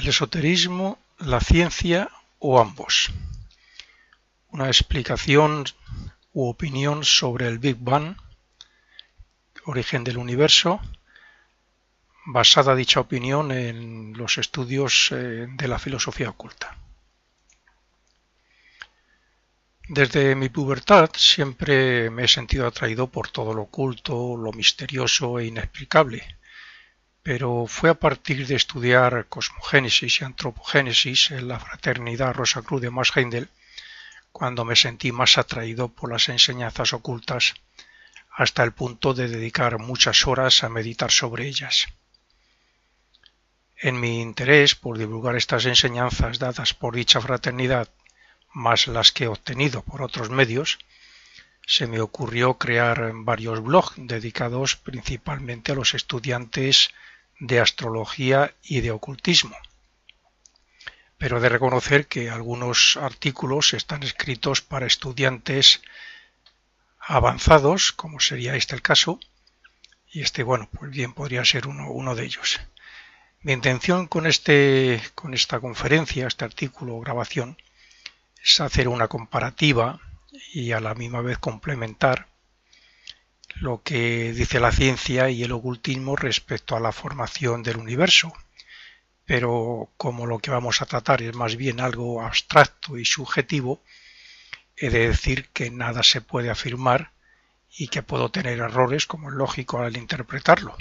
el esoterismo, la ciencia o ambos. Una explicación u opinión sobre el Big Bang, origen del universo, basada dicha opinión en los estudios de la filosofía oculta. Desde mi pubertad siempre me he sentido atraído por todo lo oculto, lo misterioso e inexplicable, pero fue a partir de estudiar cosmogénesis y antropogénesis en la fraternidad Rosacruz de Max Heindel cuando me sentí más atraído por las enseñanzas ocultas, hasta el punto de dedicar muchas horas a meditar sobre ellas. En mi interés por divulgar estas enseñanzas dadas por dicha fraternidad, más las que he obtenido por otros medios, se me ocurrió crear varios blogs dedicados principalmente a los estudiantes de astrología y de ocultismo. Pero he de reconocer que algunos artículos están escritos para estudiantes avanzados, como sería este el caso, y pues bien podría ser uno de ellos. Mi intención con esta conferencia, este artículo o grabación, es hacer una comparativa y a la misma vez complementar lo que dice la ciencia y el ocultismo respecto a la formación del universo. Pero como lo que vamos a tratar es más bien algo abstracto y subjetivo, he de decir que nada se puede afirmar y que puedo tener errores, como es lógico al interpretarlo,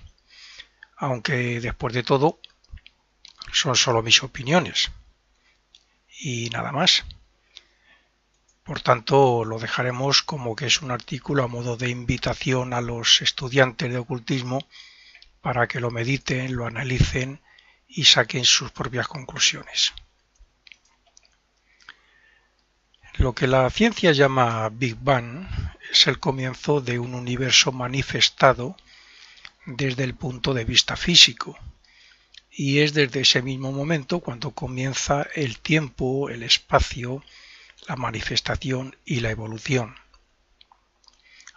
aunque después de todo son solo mis opiniones y nada más. Por tanto, lo dejaremos como que es un artículo a modo de invitación a los estudiantes de ocultismo para que lo mediten, lo analicen y saquen sus propias conclusiones. Lo que la ciencia llama Big Bang es el comienzo de un universo manifestado desde el punto de vista físico, y es desde ese mismo momento cuando comienza el tiempo, el espacio, la manifestación y la evolución.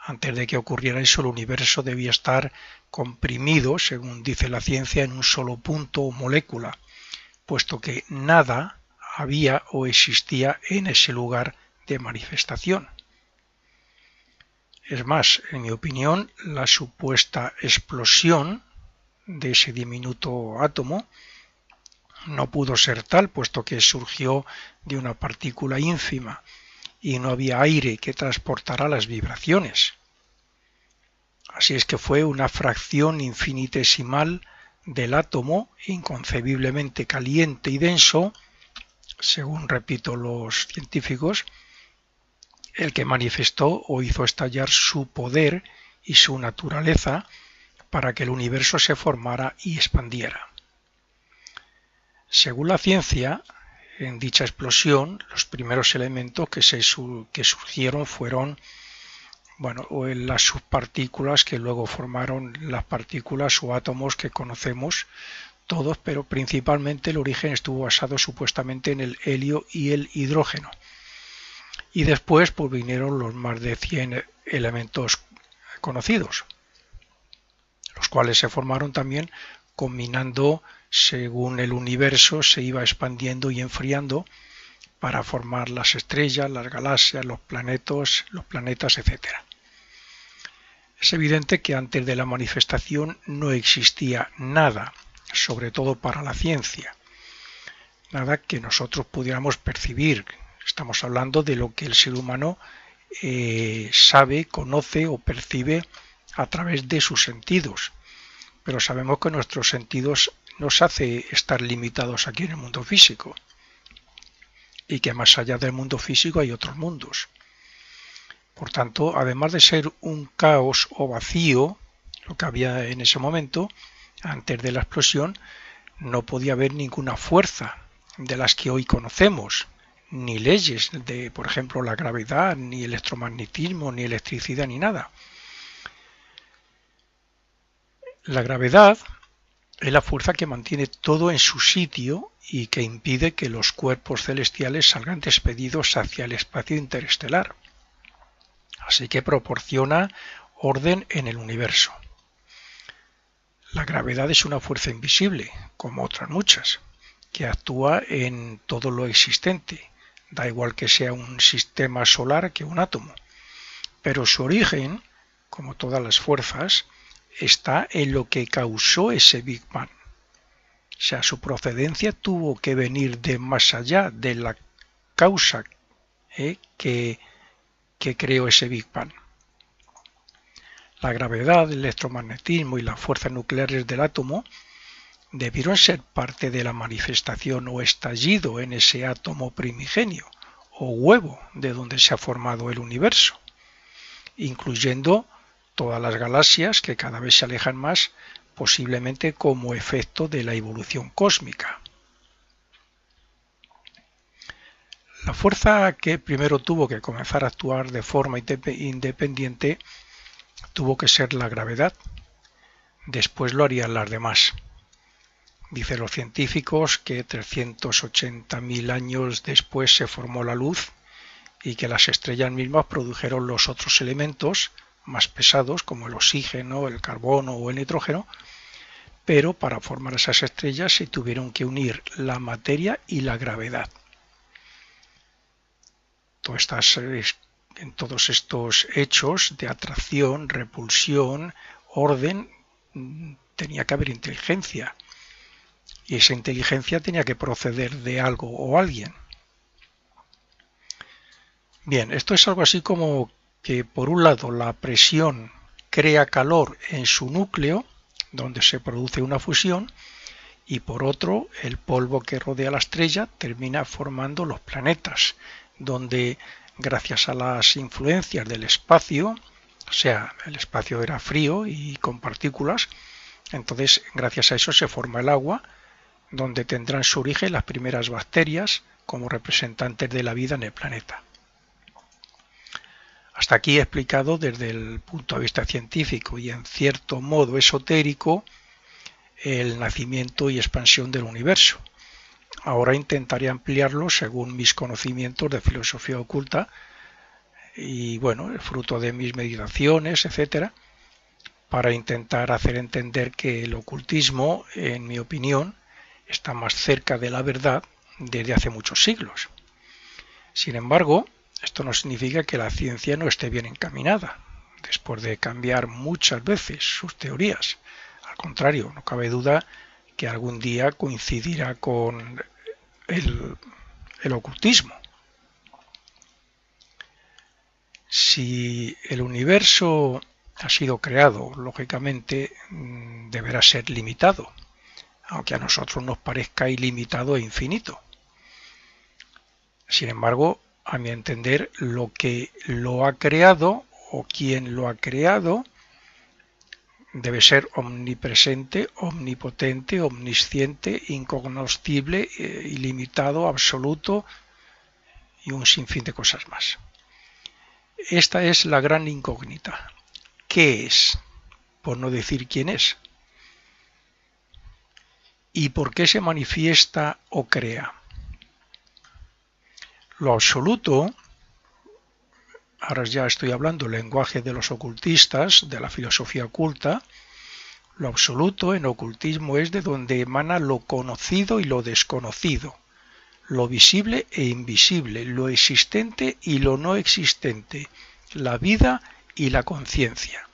Antes de que ocurriera eso, el universo debía estar comprimido, según dice la ciencia, en un solo punto o molécula, puesto que nada había o existía en ese lugar de manifestación. Es más, en mi opinión, la supuesta explosión de ese diminuto átomo no pudo ser tal, puesto que surgió de una partícula ínfima y no había aire que transportara las vibraciones. Así es que fue una fracción infinitesimal del átomo, inconcebiblemente caliente y denso, según repito los científicos, el que manifestó o hizo estallar su poder y su naturaleza para que el universo se formara y expandiera. Según la ciencia, en dicha explosión, los primeros elementos que surgieron fueron las subpartículas que luego formaron las partículas o átomos que conocemos todos, pero principalmente el origen estuvo basado supuestamente en el helio y el hidrógeno. Y después vinieron los más de 100 elementos conocidos, los cuales se formaron también combinando según el universo se iba expandiendo y enfriando para formar las estrellas, las galaxias, los planetas, etc. Es evidente que antes de la manifestación no existía nada, sobre todo para la ciencia, nada que nosotros pudiéramos percibir. Estamos hablando de lo que el ser humano sabe, conoce o percibe a través de sus sentidos. Pero sabemos que nuestros sentidos nos hace estar limitados aquí en el mundo físico y que más allá del mundo físico hay otros mundos. Por tanto, además de ser un caos o vacío, lo que había en ese momento, antes de la explosión, no podía haber ninguna fuerza de las que hoy conocemos, ni leyes de, por ejemplo, la gravedad, ni electromagnetismo, ni electricidad, ni nada. La gravedad es la fuerza que mantiene todo en su sitio y que impide que los cuerpos celestiales salgan despedidos hacia el espacio interestelar. Así que proporciona orden en el universo. La gravedad es una fuerza invisible, como otras muchas, que actúa en todo lo existente, da igual que sea un sistema solar que un átomo, pero su origen, como todas las fuerzas, está en lo que causó ese Big Bang. O sea, su procedencia tuvo que venir de más allá de la causa que creó ese Big Bang. La gravedad, el electromagnetismo y las fuerzas nucleares del átomo debieron ser parte de la manifestación o estallido en ese átomo primigenio o huevo de donde se ha formado el universo, incluyendo todas las galaxias que cada vez se alejan más, posiblemente como efecto de la evolución cósmica. La fuerza que primero tuvo que comenzar a actuar de forma independiente tuvo que ser la gravedad. Después lo harían las demás. Dicen los científicos que 380.000 años después se formó la luz y que las estrellas mismas produjeron los otros elementos más pesados como el oxígeno, el carbono o el nitrógeno, pero para formar esas estrellas se tuvieron que unir la materia y la gravedad. En todos estos hechos de atracción, repulsión, orden, tenía que haber inteligencia. Y esa inteligencia tenía que proceder de algo o alguien. Bien, esto es algo así como que por un lado la presión crea calor en su núcleo, donde se produce una fusión, y por otro el polvo que rodea la estrella termina formando los planetas, donde gracias a las influencias del espacio, o sea, el espacio era frío y con partículas, entonces gracias a eso se forma el agua, donde tendrán su origen las primeras bacterias como representantes de la vida en el planeta. Hasta aquí he explicado desde el punto de vista científico y en cierto modo esotérico el nacimiento y expansión del universo. Ahora intentaré ampliarlo según mis conocimientos de filosofía oculta y bueno, el fruto de mis meditaciones, etcétera, para intentar hacer entender que el ocultismo, en mi opinión, está más cerca de la verdad desde hace muchos siglos. Sin embargo, esto no significa que la ciencia no esté bien encaminada, después de cambiar muchas veces sus teorías. Al contrario, no cabe duda que algún día coincidirá con el ocultismo. Si el universo ha sido creado, lógicamente deberá ser limitado, aunque a nosotros nos parezca ilimitado e infinito. Sin embargo, a mi entender, lo que lo ha creado o quien lo ha creado debe ser omnipresente, omnipotente, omnisciente, incognoscible, ilimitado, absoluto y un sinfín de cosas más. Esta es la gran incógnita. ¿Qué es? Por no decir quién es. ¿Y por qué se manifiesta o crea? Lo absoluto, ahora ya estoy hablando el lenguaje de los ocultistas, de la filosofía oculta, lo absoluto en ocultismo es de donde emana lo conocido y lo desconocido, lo visible e invisible, lo existente y lo no existente, la vida y la conciencia.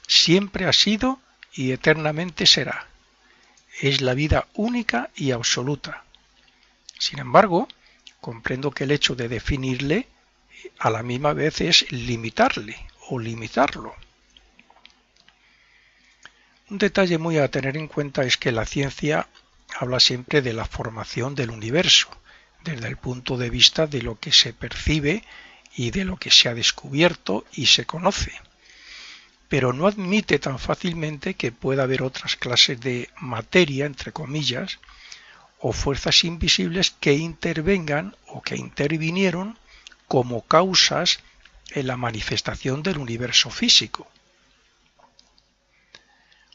Siempre ha sido y eternamente será. Es la vida única y absoluta. Sin embargo, comprendo que el hecho de definirle a la misma vez es limitarle o limitarlo. Un detalle muy a tener en cuenta es que la ciencia habla siempre de la formación del universo, desde el punto de vista de lo que se percibe y de lo que se ha descubierto y se conoce. Pero no admite tan fácilmente que pueda haber otras clases de materia, entre comillas, o fuerzas invisibles que intervengan o que intervinieron como causas en la manifestación del universo físico.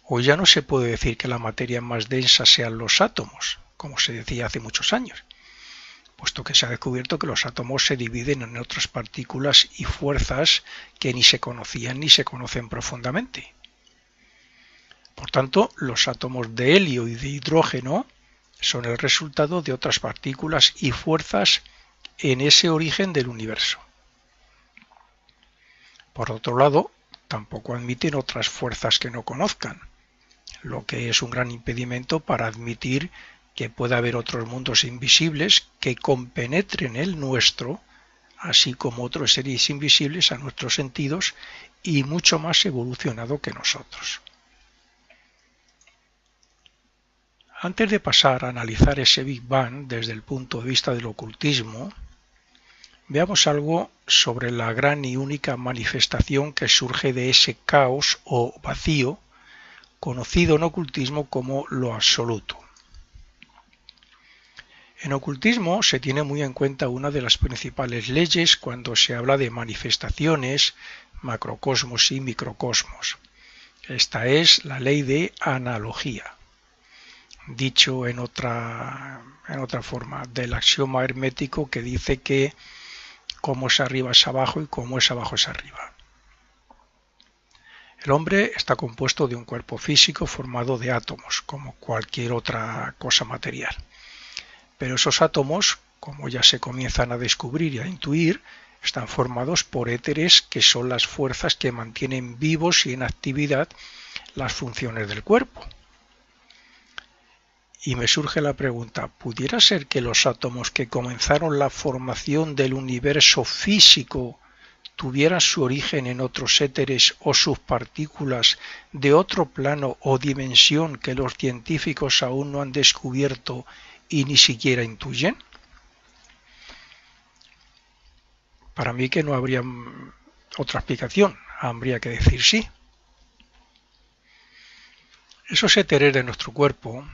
Hoy ya no se puede decir que la materia más densa sean los átomos, como se decía hace muchos años, puesto que se ha descubierto que los átomos se dividen en otras partículas y fuerzas que ni se conocían ni se conocen profundamente. Por tanto, los átomos de helio y de hidrógeno son el resultado de otras partículas y fuerzas en ese origen del universo. Por otro lado, tampoco admiten otras fuerzas que no conozcan, lo que es un gran impedimento para admitir que pueda haber otros mundos invisibles que compenetren el nuestro, así como otros seres invisibles a nuestros sentidos y mucho más evolucionado que nosotros. Antes de pasar a analizar ese Big Bang desde el punto de vista del ocultismo, veamos algo sobre la gran y única manifestación que surge de ese caos o vacío, conocido en ocultismo como lo absoluto. En ocultismo se tiene muy en cuenta una de las principales leyes cuando se habla de manifestaciones, macrocosmos y microcosmos. Esta es la ley de analogía. Dicho en otra forma, del axioma hermético que dice que como es arriba es abajo y como es abajo es arriba. El hombre está compuesto de un cuerpo físico formado de átomos, como cualquier otra cosa material. Pero esos átomos, como ya se comienzan a descubrir y a intuir, están formados por éteres que son las fuerzas que mantienen vivos y en actividad las funciones del cuerpo. Y me surge la pregunta, ¿pudiera ser que los átomos que comenzaron la formación del universo físico tuvieran su origen en otros éteres o subpartículas de otro plano o dimensión que los científicos aún no han descubierto y ni siquiera intuyen? Para mí que no habría otra explicación, habría que decir sí. Esos éteres de nuestro cuerpo,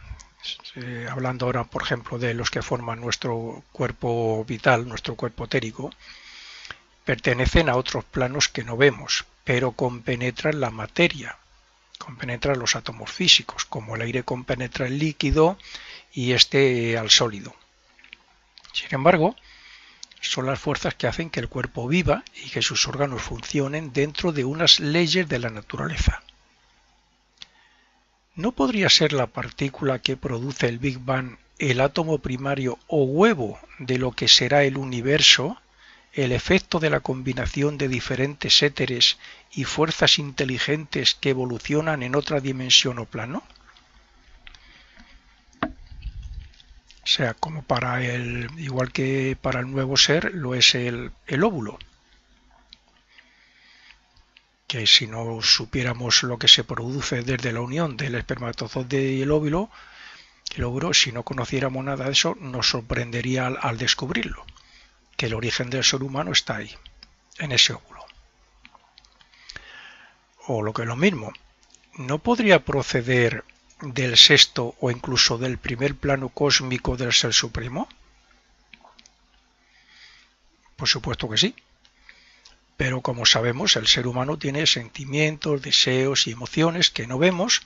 hablando ahora por ejemplo de los que forman nuestro cuerpo vital, nuestro cuerpo etérico, pertenecen a otros planos que no vemos, pero compenetran la materia, compenetran los átomos físicos, como el aire compenetra el líquido y este al sólido. Sin embargo, son las fuerzas que hacen que el cuerpo viva y que sus órganos funcionen dentro de unas leyes de la naturaleza. ¿No podría ser la partícula que produce el Big Bang el átomo primario o huevo de lo que será el universo, el efecto de la combinación de diferentes éteres y fuerzas inteligentes que evolucionan en otra dimensión o plano? O sea, como igual que para el nuevo ser lo es el óvulo. Que si no supiéramos lo que se produce desde la unión del espermatozoide y el óvulo, si no conociéramos nada de eso, nos sorprendería al descubrirlo, que el origen del ser humano está ahí, en ese óvulo. O lo que es lo mismo, ¿no podría proceder del sexto o incluso del primer plano cósmico del Ser Supremo? Por supuesto que sí. Pero como sabemos, el ser humano tiene sentimientos, deseos y emociones que no vemos,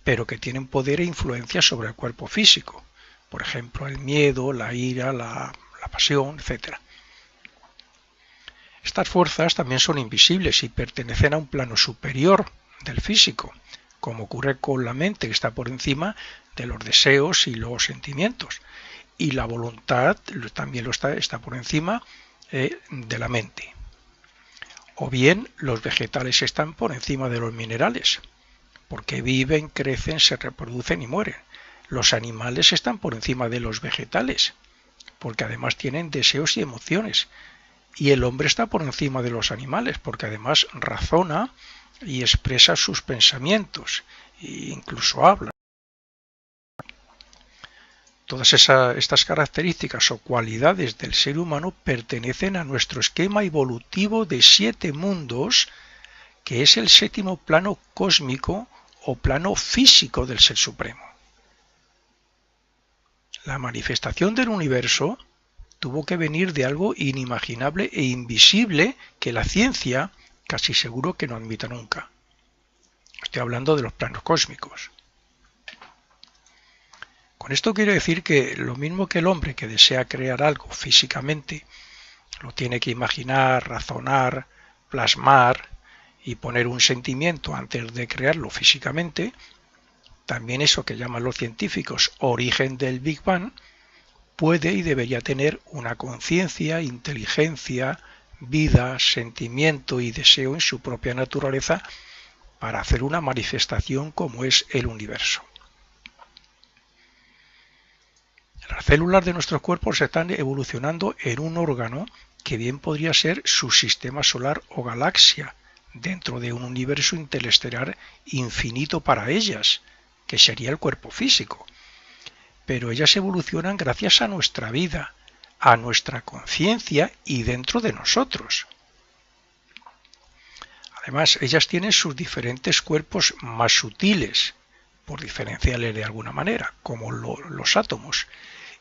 pero que tienen poder e influencia sobre el cuerpo físico. Por ejemplo, el miedo, la ira, la pasión, etc. Estas fuerzas también son invisibles y pertenecen a un plano superior del físico, como ocurre con la mente, que está por encima de los deseos y los sentimientos. Y la voluntad también está por encima de la mente. O bien los vegetales están por encima de los minerales, porque viven, crecen, se reproducen y mueren. Los animales están por encima de los vegetales, porque además tienen deseos y emociones. Y el hombre está por encima de los animales, porque además razona y expresa sus pensamientos, e incluso habla. Todas estas características o cualidades del ser humano pertenecen a nuestro esquema evolutivo de 7 mundos, que es el séptimo plano cósmico o plano físico del Ser Supremo. La manifestación del universo tuvo que venir de algo inimaginable e invisible que la ciencia casi seguro que no admite nunca. Estoy hablando de los planos cósmicos. Con esto quiero decir que lo mismo que el hombre que desea crear algo físicamente, lo tiene que imaginar, razonar, plasmar y poner un sentimiento antes de crearlo físicamente, también eso que llaman los científicos origen del Big Bang, puede y debería tener una conciencia, inteligencia, vida, sentimiento y deseo en su propia naturaleza para hacer una manifestación como es el universo. Las células de nuestros cuerpos están evolucionando en un órgano que bien podría ser su sistema solar o galaxia, dentro de un universo interestelar infinito para ellas, que sería el cuerpo físico. Pero ellas evolucionan gracias a nuestra vida, a nuestra conciencia y dentro de nosotros. Además, ellas tienen sus diferentes cuerpos más sutiles, por diferenciarles de alguna manera, como los átomos,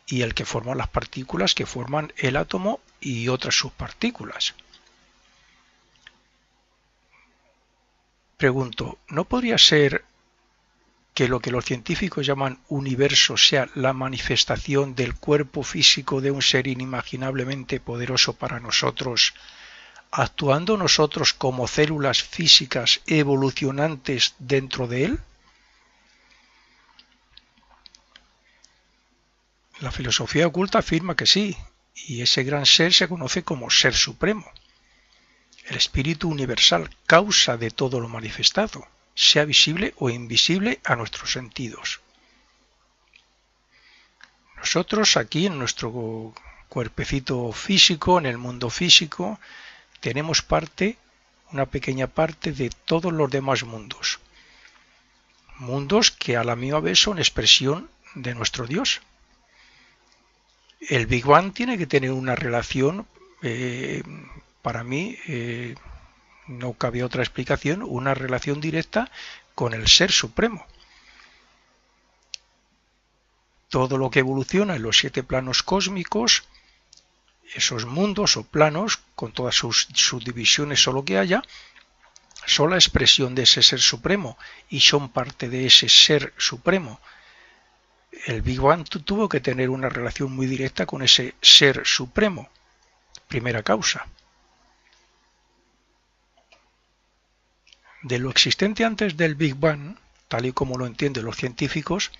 y el que forman las partículas que forman el átomo y otras subpartículas. Pregunto, ¿no podría ser que lo que los científicos llaman universo sea la manifestación del cuerpo físico de un ser inimaginablemente poderoso para nosotros, actuando nosotros como células físicas evolucionantes dentro de él? La filosofía oculta afirma que sí, y ese gran ser se conoce como Ser Supremo, el espíritu universal, causa de todo lo manifestado, sea visible o invisible a nuestros sentidos. Nosotros aquí en nuestro cuerpecito físico, en el mundo físico, tenemos una pequeña parte de todos los demás mundos. Mundos que a la misma vez son expresión de nuestro Dios. El Big Bang tiene que tener una relación, para mí, no cabe otra explicación, una relación directa con el Ser Supremo. Todo lo que evoluciona en los 7 planos cósmicos, esos mundos o planos, con todas sus subdivisiones o lo que haya, son la expresión de ese Ser Supremo y son parte de ese Ser Supremo. El Big Bang tuvo que tener una relación muy directa con ese Ser Supremo, primera causa. De lo existente antes del Big Bang, tal y como lo entienden los científicos,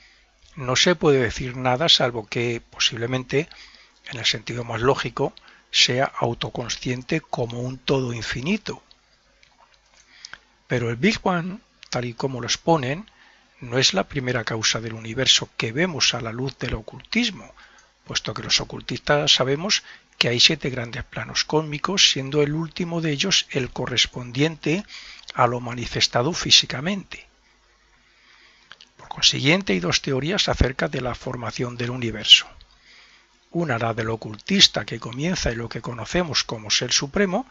no se puede decir nada salvo que posiblemente, en el sentido más lógico, sea autoconsciente como un todo infinito. Pero el Big Bang, tal y como lo exponen, no es la primera causa del universo que vemos a la luz del ocultismo, puesto que los ocultistas sabemos que hay 7 grandes planos cósmicos, siendo el último de ellos el correspondiente a lo manifestado físicamente. Por consiguiente, hay 2 teorías acerca de la formación del universo. Una, la del ocultista, que comienza en lo que conocemos como Ser Supremo,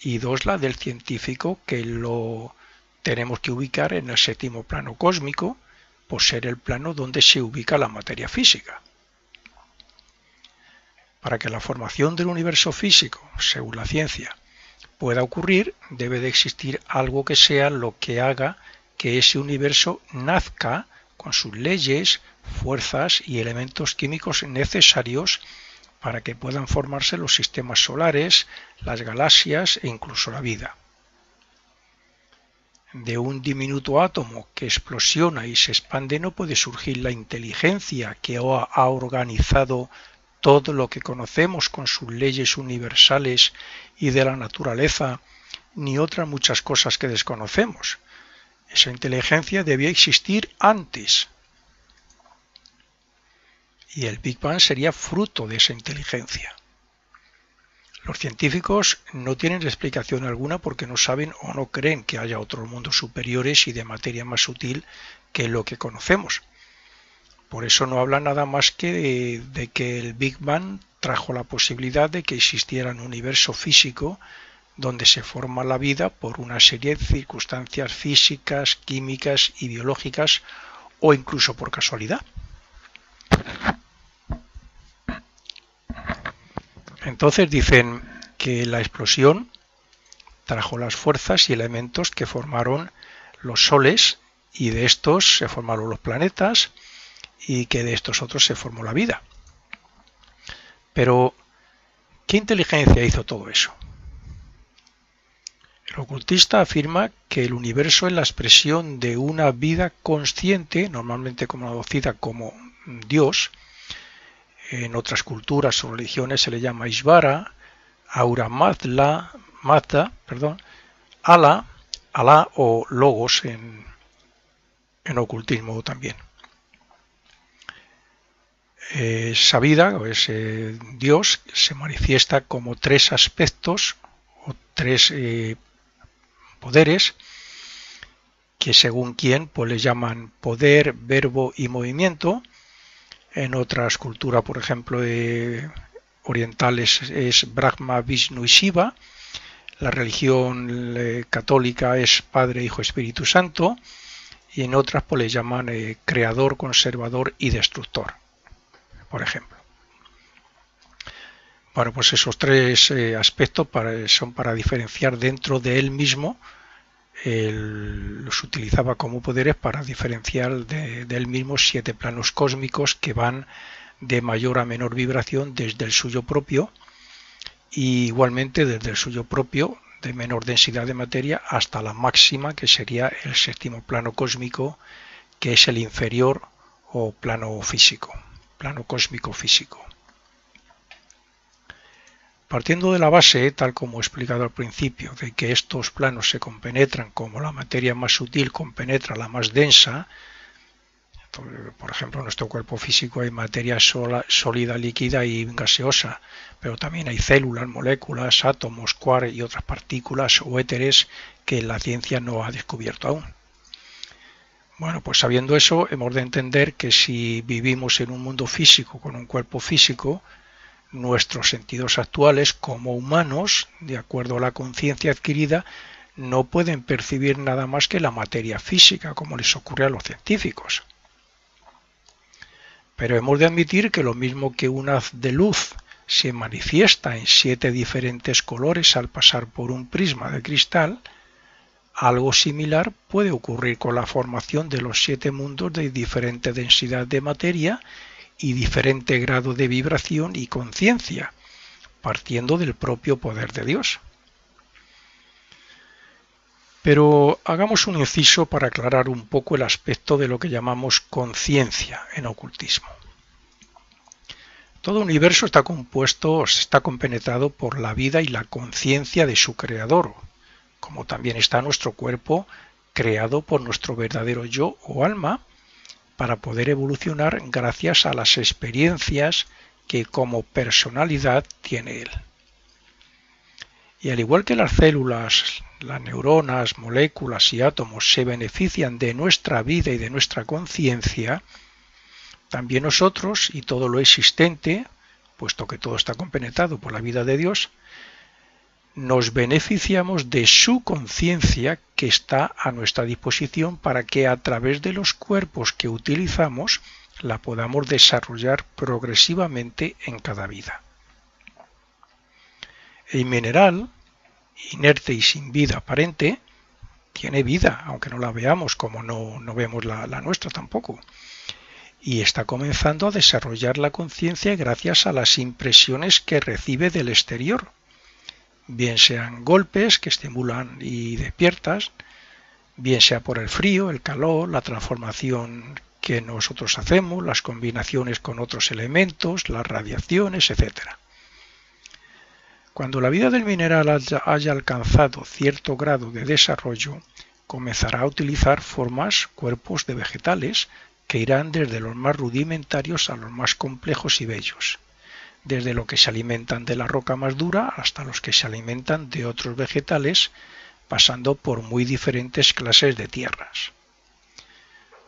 y 2, la del científico, que lo tenemos que ubicar en el 7º plano cósmico, por ser el plano donde se ubica la materia física. Para que la formación del universo físico, según la ciencia, pueda ocurrir, debe de existir algo que sea lo que haga que ese universo nazca con sus leyes, fuerzas y elementos químicos necesarios para que puedan formarse los sistemas solares, las galaxias e incluso la vida. De un diminuto átomo que explosiona y se expande no puede surgir la inteligencia que ha organizado todo lo que conocemos con sus leyes universales y de la naturaleza, ni otras muchas cosas que desconocemos. Esa inteligencia debía existir antes. Y el Big Bang sería fruto de esa inteligencia. Los científicos no tienen explicación alguna porque no saben o no creen que haya otros mundos superiores y de materia más sutil que lo que conocemos. Por eso no hablan nada más que de que el Big Bang trajo la posibilidad de que existiera un universo físico donde se forma la vida por una serie de circunstancias físicas, químicas y biológicas o incluso por casualidad. Entonces dicen que la explosión trajo las fuerzas y elementos que formaron los soles y de estos se formaron los planetas y que de estos otros se formó la vida. Pero, ¿qué inteligencia hizo todo eso? El ocultista afirma que el universo es la expresión de una vida consciente, normalmente conocida como Dios. En otras culturas o religiones se le llama Ishvara, Ahura Mazda, Alá, Alá o Logos en ocultismo también. Esa vida, o ese Dios, se manifiesta como tres aspectos o tres poderes que según quién pues les llaman poder, verbo y movimiento. En otras culturas, por ejemplo, orientales es Brahma, Vishnu y Shiva. La religión católica es Padre, Hijo, Espíritu Santo. Y en otras pues les llaman creador, conservador y destructor, por ejemplo. Bueno, pues esos tres aspectos son para diferenciar dentro de él mismo. Los utilizaba como poderes para diferenciar de él mismo 7 planos cósmicos que van de mayor a menor vibración desde el suyo propio, y igualmente desde el suyo propio de menor densidad de materia hasta la máxima, que sería el 7º plano cósmico, que es el inferior o plano físico, plano cósmico físico. Partiendo de la base, tal como he explicado al principio, de que estos planos se compenetran como la materia más sutil compenetra la más densa. Por ejemplo, en nuestro cuerpo físico hay materia sólida, líquida y gaseosa, pero también hay células, moléculas, átomos, quarks y otras partículas o éteres que la ciencia no ha descubierto aún. Bueno, pues sabiendo eso, hemos de entender que si vivimos en un mundo físico con un cuerpo físico, nuestros sentidos actuales como humanos, de acuerdo a la conciencia adquirida, no pueden percibir nada más que la materia física, como les ocurre a los científicos. Pero hemos de admitir que lo mismo que un haz de luz se manifiesta en 7 diferentes colores al pasar por un prisma de cristal, algo similar puede ocurrir con la formación de los 7 mundos de diferente densidad de materia y diferente grado de vibración y conciencia, partiendo del propio poder de Dios. Pero hagamos un inciso para aclarar un poco el aspecto de lo que llamamos conciencia en ocultismo. Todo universo está compenetrado por la vida y la conciencia de su creador, como también está nuestro cuerpo creado por nuestro verdadero yo o alma, para poder evolucionar gracias a las experiencias que como personalidad tiene él. Y al igual que las células, las neuronas, moléculas y átomos se benefician de nuestra vida y de nuestra conciencia, también nosotros y todo lo existente, puesto que todo está compenetrado por la vida de Dios, nos beneficiamos de su conciencia que está a nuestra disposición para que a través de los cuerpos que utilizamos la podamos desarrollar progresivamente en cada vida. El mineral, inerte y sin vida aparente, tiene vida, aunque no la veamos, como no vemos la nuestra tampoco. Y está comenzando a desarrollar la conciencia gracias a las impresiones que recibe del exterior, bien sean golpes que estimulan y despiertas, bien sea por el frío, el calor, la transformación que nosotros hacemos, las combinaciones con otros elementos, las radiaciones, etc. Cuando la vida del mineral haya alcanzado cierto grado de desarrollo, comenzará a utilizar formas, cuerpos de vegetales que irán desde los más rudimentarios a los más complejos y bellos, desde los que se alimentan de la roca más dura hasta los que se alimentan de otros vegetales, pasando por muy diferentes clases de tierras.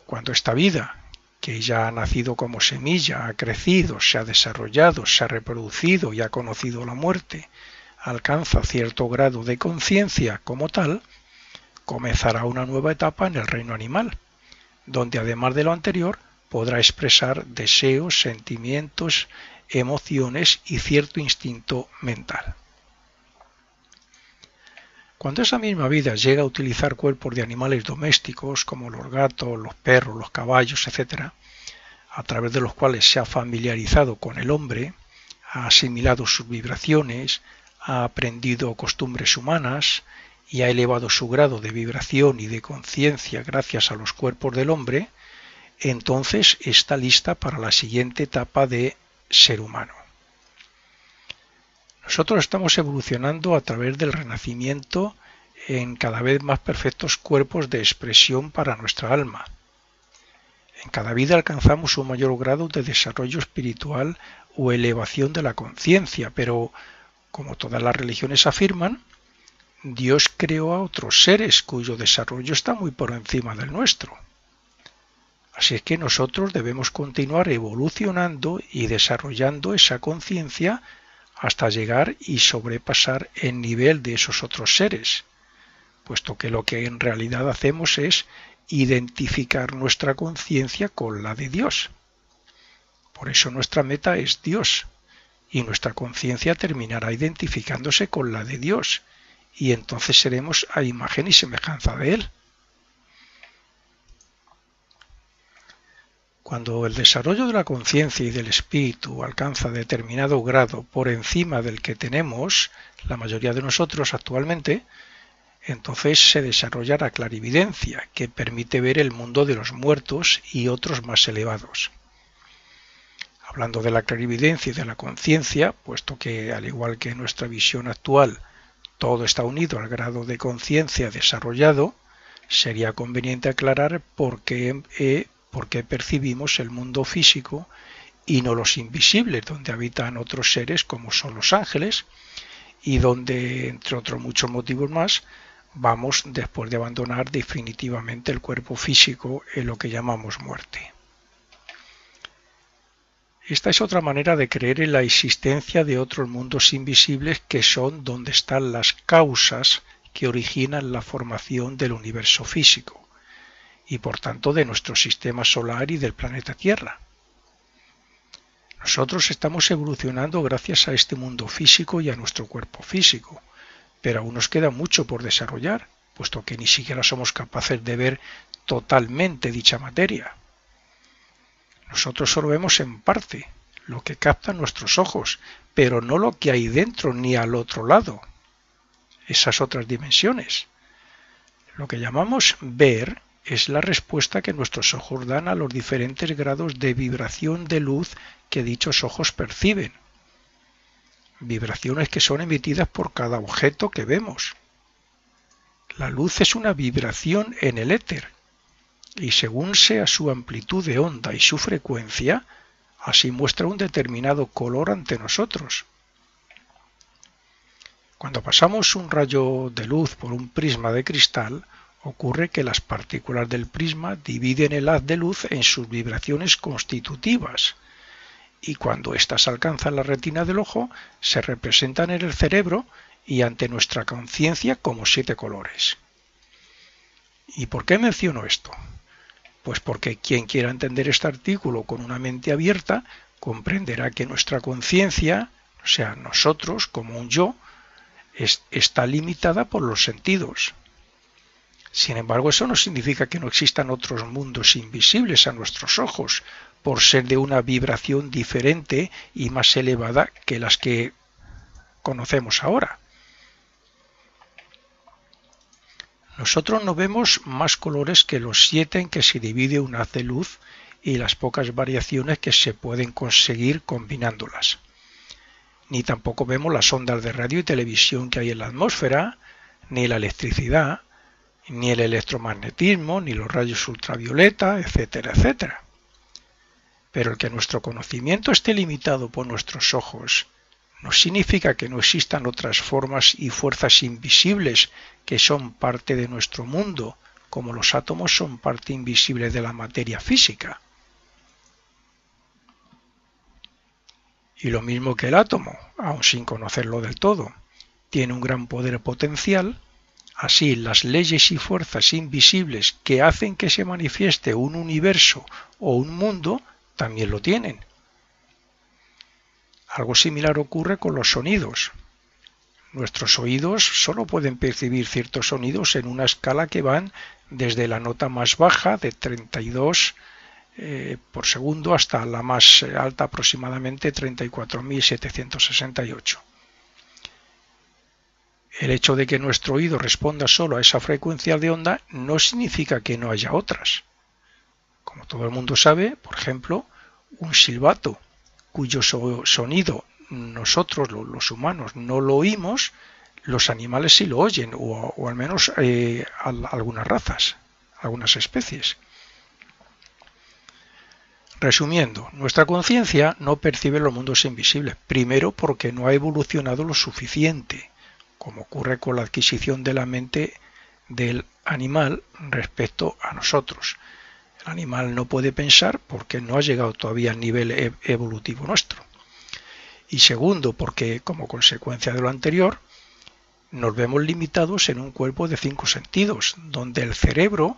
Cuando esta vida, que ya ha nacido como semilla, ha crecido, se ha desarrollado, se ha reproducido y ha conocido la muerte, alcanza cierto grado de conciencia como tal, comenzará una nueva etapa en el reino animal, donde además de lo anterior podrá expresar deseos, sentimientos, emociones y cierto instinto mental. Cuando esa misma vida llega a utilizar cuerpos de animales domésticos como los gatos, los perros, los caballos, etc., a través de los cuales se ha familiarizado con el hombre, ha asimilado sus vibraciones, ha aprendido costumbres humanas y ha elevado su grado de vibración y de conciencia gracias a los cuerpos del hombre, entonces está lista para la siguiente etapa de ser humano. Nosotros estamos evolucionando a través del renacimiento en cada vez más perfectos cuerpos de expresión para nuestra alma. En cada vida alcanzamos un mayor grado de desarrollo espiritual o elevación de la conciencia, pero, como todas las religiones afirman, Dios creó a otros seres cuyo desarrollo está muy por encima del nuestro. Así es que nosotros debemos continuar evolucionando y desarrollando esa conciencia hasta llegar y sobrepasar el nivel de esos otros seres, puesto que lo que en realidad hacemos es identificar nuestra conciencia con la de Dios. Por eso nuestra meta es Dios, y nuestra conciencia terminará identificándose con la de Dios, y entonces seremos a imagen y semejanza de Él. Cuando el desarrollo de la conciencia y del espíritu alcanza determinado grado por encima del que tenemos la mayoría de nosotros actualmente, entonces se desarrolla la clarividencia, que permite ver el mundo de los muertos y otros más elevados. Hablando de la clarividencia y de la conciencia, puesto que, al igual que en nuestra visión actual, todo está unido al grado de conciencia desarrollado, sería conveniente aclarar por qué percibimos el mundo físico y no los invisibles, donde habitan otros seres como son los ángeles, y donde, entre otros muchos motivos más, vamos después de abandonar definitivamente el cuerpo físico en lo que llamamos muerte. Esta es otra manera de creer en la existencia de otros mundos invisibles que son donde están las causas que originan la formación del universo físico y por tanto de nuestro sistema solar y del planeta Tierra. Nosotros estamos evolucionando gracias a este mundo físico y a nuestro cuerpo físico, pero aún nos queda mucho por desarrollar, puesto que ni siquiera somos capaces de ver totalmente dicha materia. Nosotros solo vemos en parte lo que captan nuestros ojos, pero no lo que hay dentro ni al otro lado, esas otras dimensiones. Lo que llamamos ver es la respuesta que nuestros ojos dan a los diferentes grados de vibración de luz que dichos ojos perciben. Vibraciones que son emitidas por cada objeto que vemos. La luz es una vibración en el éter, y según sea su amplitud de onda y su frecuencia, así muestra un determinado color ante nosotros. Cuando pasamos un rayo de luz por un prisma de cristal, ocurre que las partículas del prisma dividen el haz de luz en sus vibraciones constitutivas, y cuando éstas alcanzan la retina del ojo, se representan en el cerebro y ante nuestra conciencia como 7 colores. ¿Y por qué menciono esto? Pues porque quien quiera entender este artículo con una mente abierta comprenderá que nuestra conciencia, o sea, nosotros como un yo, está limitada por los sentidos. Sin embargo, eso no significa que no existan otros mundos invisibles a nuestros ojos, por ser de una vibración diferente y más elevada que las que conocemos ahora. Nosotros no vemos más colores que los 7 en que se divide un haz de luz y las pocas variaciones que se pueden conseguir combinándolas. Ni tampoco vemos las ondas de radio y televisión que hay en la atmósfera, ni la electricidad, ni el electromagnetismo, ni los rayos ultravioleta, etcétera, etcétera. Pero el que nuestro conocimiento esté limitado por nuestros ojos no significa que no existan otras formas y fuerzas invisibles que son parte de nuestro mundo, como los átomos son parte invisible de la materia física. Y lo mismo que el átomo, aun sin conocerlo del todo, tiene un gran poder potencial, así las leyes y fuerzas invisibles que hacen que se manifieste un universo o un mundo también lo tienen. Algo similar ocurre con los sonidos. Nuestros oídos solo pueden percibir ciertos sonidos en una escala que van desde la nota más baja de 32 por segundo hasta la más alta, aproximadamente 34.768. El hecho de que nuestro oído responda solo a esa frecuencia de onda no significa que no haya otras. Como todo el mundo sabe, por ejemplo, un silbato cuyo sonido nosotros los humanos no lo oímos, los animales sí lo oyen, o al menos algunas razas, algunas especies. Resumiendo, nuestra conciencia no percibe los mundos invisibles, primero porque no ha evolucionado lo suficiente, como ocurre con la adquisición de la mente del animal respecto a nosotros. El animal no puede pensar porque no ha llegado todavía al nivel evolutivo nuestro. Y segundo, porque como consecuencia de lo anterior, nos vemos limitados en un cuerpo de 5 sentidos, donde el cerebro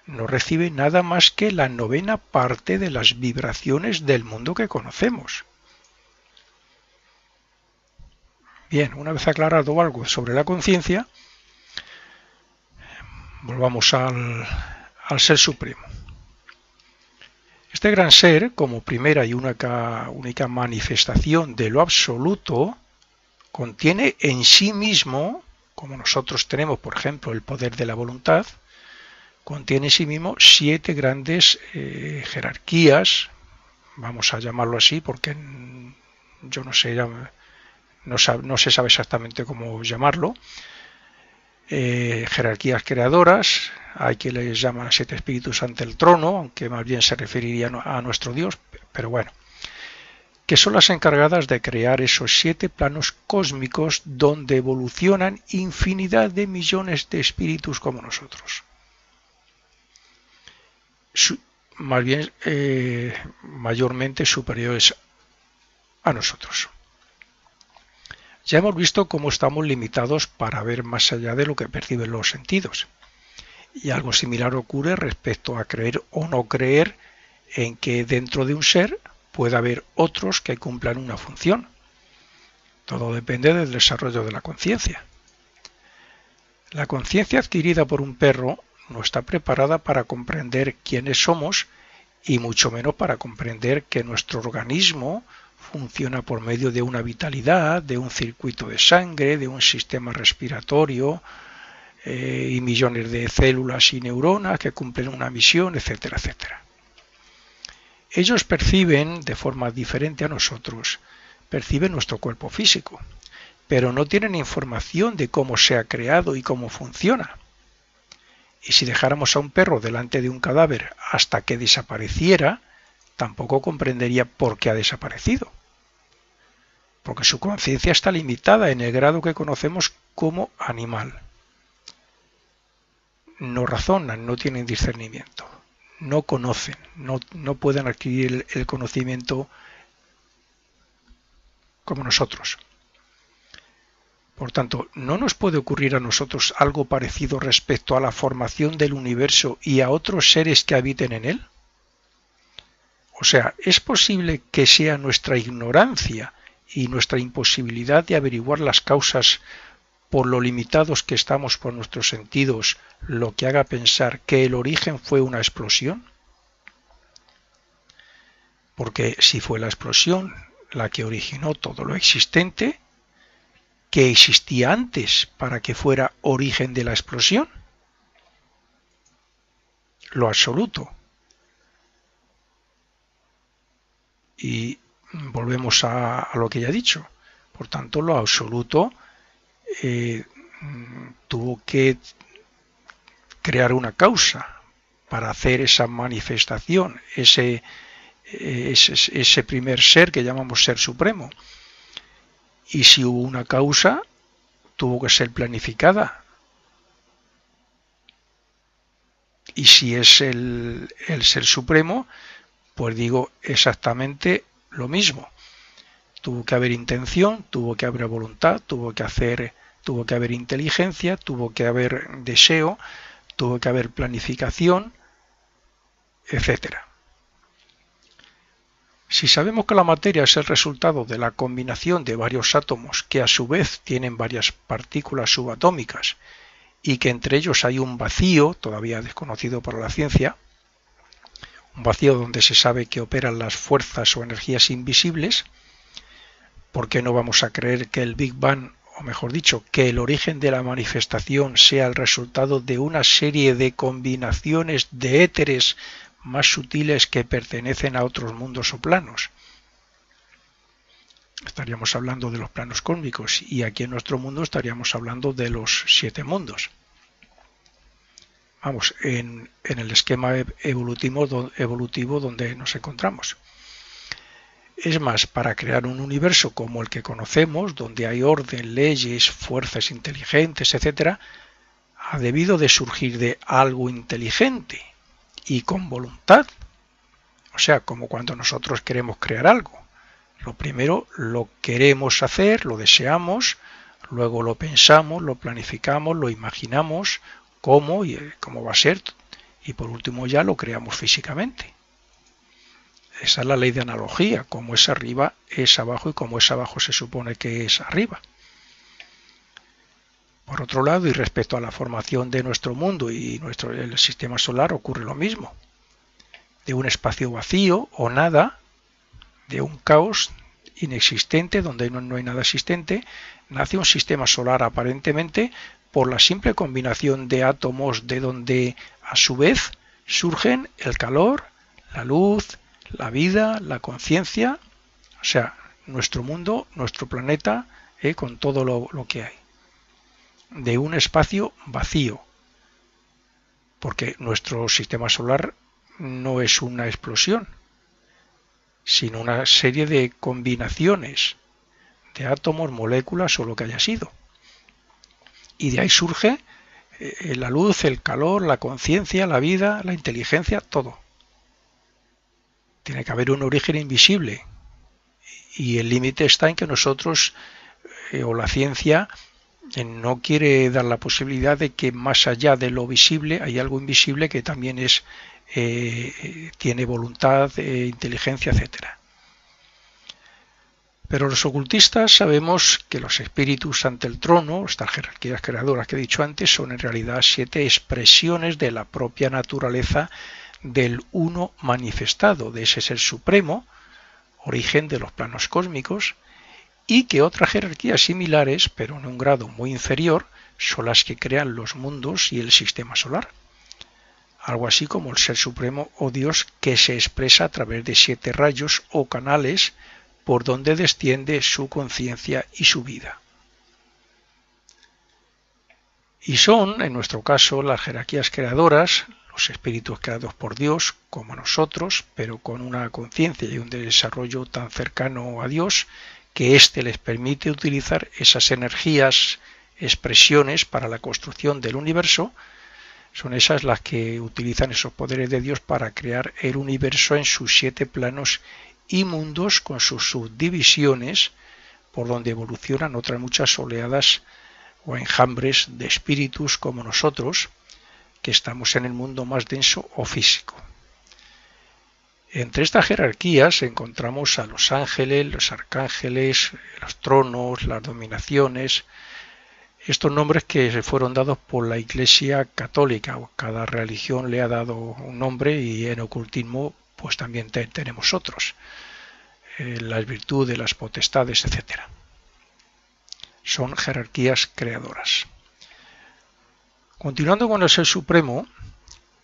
no recibe nada más que la 9ª parte de las vibraciones del mundo que conocemos. Bien, una vez aclarado algo sobre la conciencia, volvamos al Ser Supremo. Este gran ser, como primera y única manifestación de lo absoluto, contiene en sí mismo, como nosotros tenemos, por ejemplo, el poder de la voluntad, contiene en sí mismo 7 grandes jerarquías, vamos a llamarlo así, porque yo no sé, no se sabe exactamente cómo llamarlo, jerarquías creadoras, hay que les llaman 7 espíritus ante el trono, aunque más bien se referiría a nuestro Dios, pero bueno, que son las encargadas de crear esos 7 planos cósmicos donde evolucionan infinidad de millones de espíritus como nosotros. Más bien mayormente superiores a nosotros. Ya hemos visto cómo estamos limitados para ver más allá de lo que perciben los sentidos. Y algo similar ocurre respecto a creer o no creer en que dentro de un ser pueda haber otros que cumplan una función. Todo depende del desarrollo de la conciencia. La conciencia adquirida por un perro no está preparada para comprender quiénes somos y mucho menos para comprender que nuestro organismo funciona por medio de una vitalidad, de un circuito de sangre, de un sistema respiratorio y millones de células y neuronas que cumplen una misión, etcétera, etcétera. Ellos perciben de forma diferente a nosotros, perciben nuestro cuerpo físico, pero no tienen información de cómo se ha creado y cómo funciona. Y si dejáramos a un perro delante de un cadáver hasta que desapareciera, tampoco comprendería por qué ha desaparecido. Porque su conciencia está limitada en el grado que conocemos como animal. No razonan, no tienen discernimiento, no conocen, no pueden adquirir el conocimiento como nosotros. Por tanto, ¿no nos puede ocurrir a nosotros algo parecido respecto a la formación del universo y a otros seres que habiten en él? O sea, ¿es posible que sea nuestra ignorancia y nuestra imposibilidad de averiguar las causas por lo limitados que estamos por nuestros sentidos lo que haga pensar que el origen fue una explosión? Porque si fue la explosión la que originó todo lo existente, ¿qué existía antes para que fuera origen de la explosión? Lo absoluto. Y volvemos a lo que ya he dicho. Por tanto, lo absoluto tuvo que crear una causa para hacer esa manifestación, ese primer ser que llamamos ser supremo. Y si hubo una causa, tuvo que ser planificada. Y si es el ser supremo, pues digo exactamente lo mismo. Tuvo que haber intención, tuvo que haber voluntad, tuvo que haber inteligencia, tuvo que haber deseo, tuvo que haber planificación, etcétera. Si sabemos que la materia es el resultado de la combinación de varios átomos que a su vez tienen varias partículas subatómicas y que entre ellos hay un vacío, todavía desconocido por la ciencia, un vacío donde se sabe que operan las fuerzas o energías invisibles, ¿por qué no vamos a creer que el Big Bang o mejor dicho, que el origen de la manifestación sea el resultado de una serie de combinaciones de éteres más sutiles que pertenecen a otros mundos o planos. Estaríamos hablando de los planos cósmicos y aquí en nuestro mundo estaríamos hablando de los 7 mundos. Vamos, en el esquema evolutivo donde nos encontramos. Es más, para crear un universo como el que conocemos, donde hay orden, leyes, fuerzas inteligentes, etc., ha debido de surgir de algo inteligente y con voluntad. O sea, como cuando nosotros queremos crear algo. Lo primero lo queremos hacer, lo deseamos, luego lo pensamos, lo planificamos, lo imaginamos, cómo y cómo va a ser, y por último ya lo creamos físicamente. Esa es la ley de analogía, como es arriba es abajo y como es abajo se supone que es arriba. Por otro lado, y respecto a la formación de nuestro mundo y el sistema solar ocurre lo mismo. De un espacio vacío o nada, de un caos inexistente, donde no hay nada existente, nace un sistema solar aparentemente por la simple combinación de átomos de donde a su vez surgen el calor, la luz, la vida, la conciencia, o sea, nuestro mundo, nuestro planeta, con todo lo que hay. De un espacio vacío, porque nuestro sistema solar no es una explosión, sino una serie de combinaciones de átomos, moléculas o lo que haya sido. Y de ahí surge la luz, el calor, la conciencia, la vida, la inteligencia, todo. Tiene que haber un origen invisible y el límite está en que nosotros o la ciencia no quiere dar la posibilidad de que más allá de lo visible hay algo invisible que también tiene voluntad, inteligencia, etcétera. Pero los ocultistas sabemos que los espíritus ante el trono, estas jerarquías creadoras que he dicho antes, son en realidad 7 expresiones de la propia naturaleza del uno manifestado, de ese ser supremo, origen de los planos cósmicos, y que otras jerarquías similares, pero en un grado muy inferior, son las que crean los mundos y el sistema solar. Algo así como el ser supremo o Dios que se expresa a través de 7 rayos o canales por donde desciende su conciencia y su vida. Y son, en nuestro caso, las jerarquías creadoras, los espíritus creados por Dios, como nosotros, pero con una conciencia y un desarrollo tan cercano a Dios, que éste les permite utilizar esas energías, expresiones para la construcción del universo. Son esas las que utilizan esos poderes de Dios para crear el universo en sus 7 planos y mundos con sus subdivisiones, por donde evolucionan otras muchas oleadas o enjambres de espíritus como nosotros, que estamos en el mundo más denso o físico. Entre estas jerarquías encontramos a los ángeles, los arcángeles, los tronos, las dominaciones, estos nombres que se fueron dados por la Iglesia Católica. Cada religión le ha dado un nombre y en ocultismo pues también tenemos otros, las virtudes, las potestades, etc. Son jerarquías creadoras. Continuando con el Ser Supremo,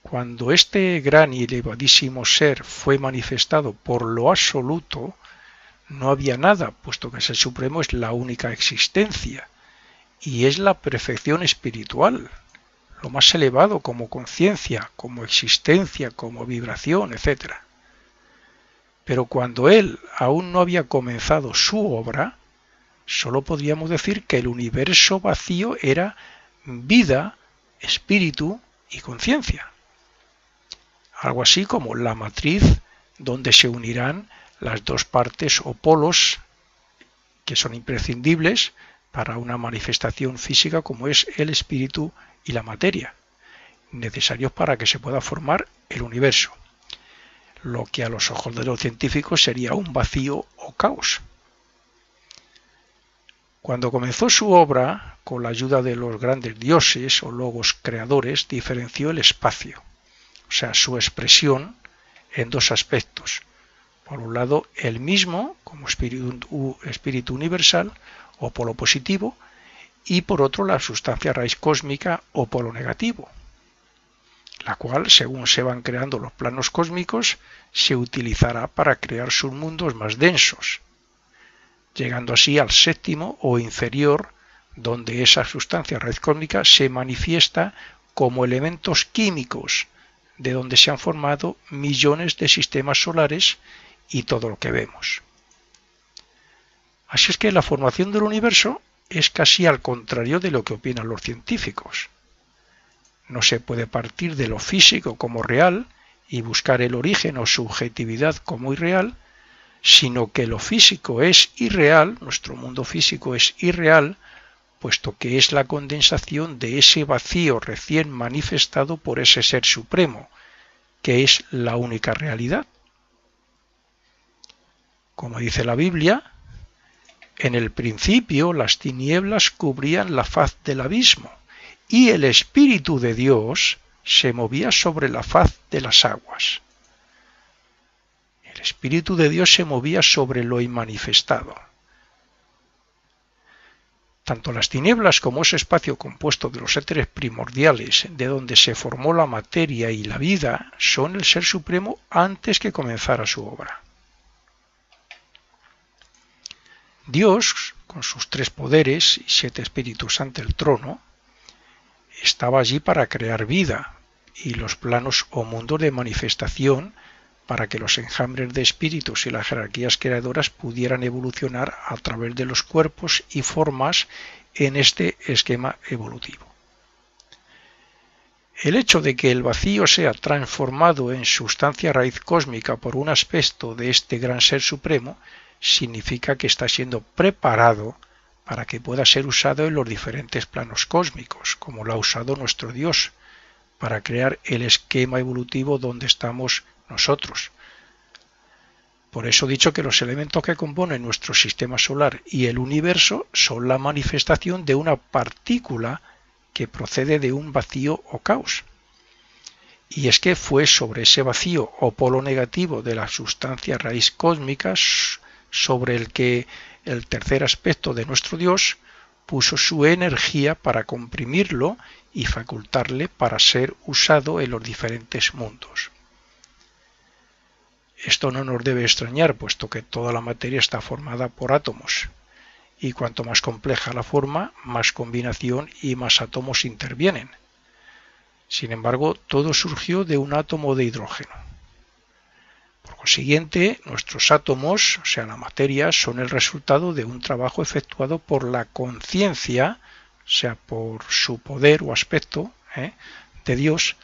cuando este gran y elevadísimo ser fue manifestado por lo absoluto, no había nada, puesto que el Ser Supremo es la única existencia y es la perfección espiritual, lo más elevado como conciencia, como existencia, como vibración, etc. Pero cuando él aún no había comenzado su obra, solo podríamos decir que el universo vacío era vida, espíritu y conciencia. Algo así como la matriz donde se unirán las dos partes o polos que son imprescindibles para una manifestación física como es el espíritu y la materia, necesarios para que se pueda formar el universo, lo que a los ojos de los científicos sería un vacío o caos. Cuando comenzó su obra, con la ayuda de los grandes dioses o logos creadores, diferenció el espacio, o sea, su expresión, en 2 aspectos. Por un lado, él mismo, como espíritu universal, o polo positivo, y por otro la sustancia raíz cósmica o polo negativo, la cual, según se van creando los planos cósmicos, se utilizará para crear submundos más densos, llegando así al séptimo o inferior, donde esa sustancia raíz cósmica se manifiesta como elementos químicos, de donde se han formado millones de sistemas solares y todo lo que vemos. Así es que la formación del universo es casi al contrario de lo que opinan los científicos. No se puede partir de lo físico como real y buscar el origen o subjetividad como irreal, sino que lo físico es irreal, nuestro mundo físico es irreal, puesto que es la condensación de ese vacío recién manifestado por ese ser supremo, que es la única realidad. Como dice la Biblia, en el principio las tinieblas cubrían la faz del abismo, y el Espíritu de Dios se movía sobre la faz de las aguas. El Espíritu de Dios se movía sobre lo inmanifestado. Tanto las tinieblas como ese espacio compuesto de los éteres primordiales, de donde se formó la materia y la vida, son el Ser Supremo antes que comenzara su obra. Dios, con sus 3 poderes y 7 espíritus ante el trono, estaba allí para crear vida y los planos o mundos de manifestación para que los enjambres de espíritus y las jerarquías creadoras pudieran evolucionar a través de los cuerpos y formas en este esquema evolutivo. El hecho de que el vacío sea transformado en sustancia raíz cósmica por un aspecto de este gran Ser Supremo significa que está siendo preparado para que pueda ser usado en los diferentes planos cósmicos, como lo ha usado nuestro Dios, para crear el esquema evolutivo donde estamos nosotros. Por eso he dicho que los elementos que componen nuestro sistema solar y el universo son la manifestación de una partícula que procede de un vacío o caos. Y es que fue sobre ese vacío o polo negativo de la sustancia raíz cósmica sobre el que el tercer aspecto de nuestro Dios puso su energía para comprimirlo y facultarle para ser usado en los diferentes mundos. Esto no nos debe extrañar, puesto que toda la materia está formada por átomos, y cuanto más compleja la forma, más combinación y más átomos intervienen. Sin embargo, todo surgió de un átomo de hidrógeno. Por consiguiente, nuestros átomos, o sea, la materia, son el resultado de un trabajo efectuado por la conciencia, o sea, por su poder o aspecto de Dios,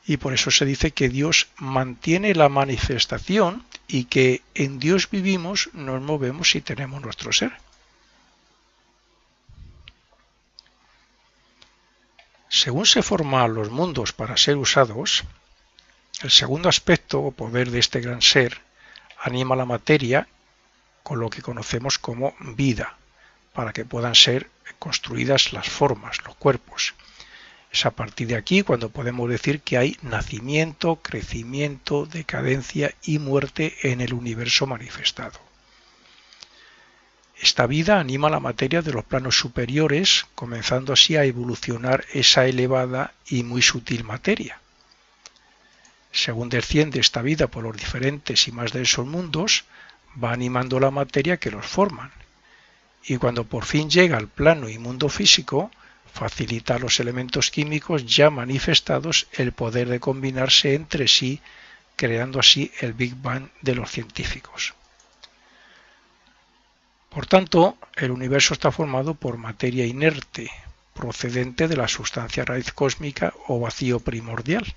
y por eso se dice que Dios mantiene la manifestación y que en Dios vivimos, nos movemos y tenemos nuestro ser. Según se forman los mundos para ser usados, el segundo aspecto o poder de este gran ser anima la materia con lo que conocemos como vida, para que puedan ser construidas las formas, los cuerpos. Es a partir de aquí cuando podemos decir que hay nacimiento, crecimiento, decadencia y muerte en el universo manifestado. Esta vida anima la materia de los planos superiores, comenzando así a evolucionar esa elevada y muy sutil materia. Según desciende esta vida por los diferentes y más densos mundos, va animando la materia que los forman. Y cuando por fin llega al plano y mundo físico, facilita a los elementos químicos ya manifestados el poder de combinarse entre sí, creando así el Big Bang de los científicos. Por tanto, el universo está formado por materia inerte, procedente de la sustancia raíz cósmica o vacío primordial,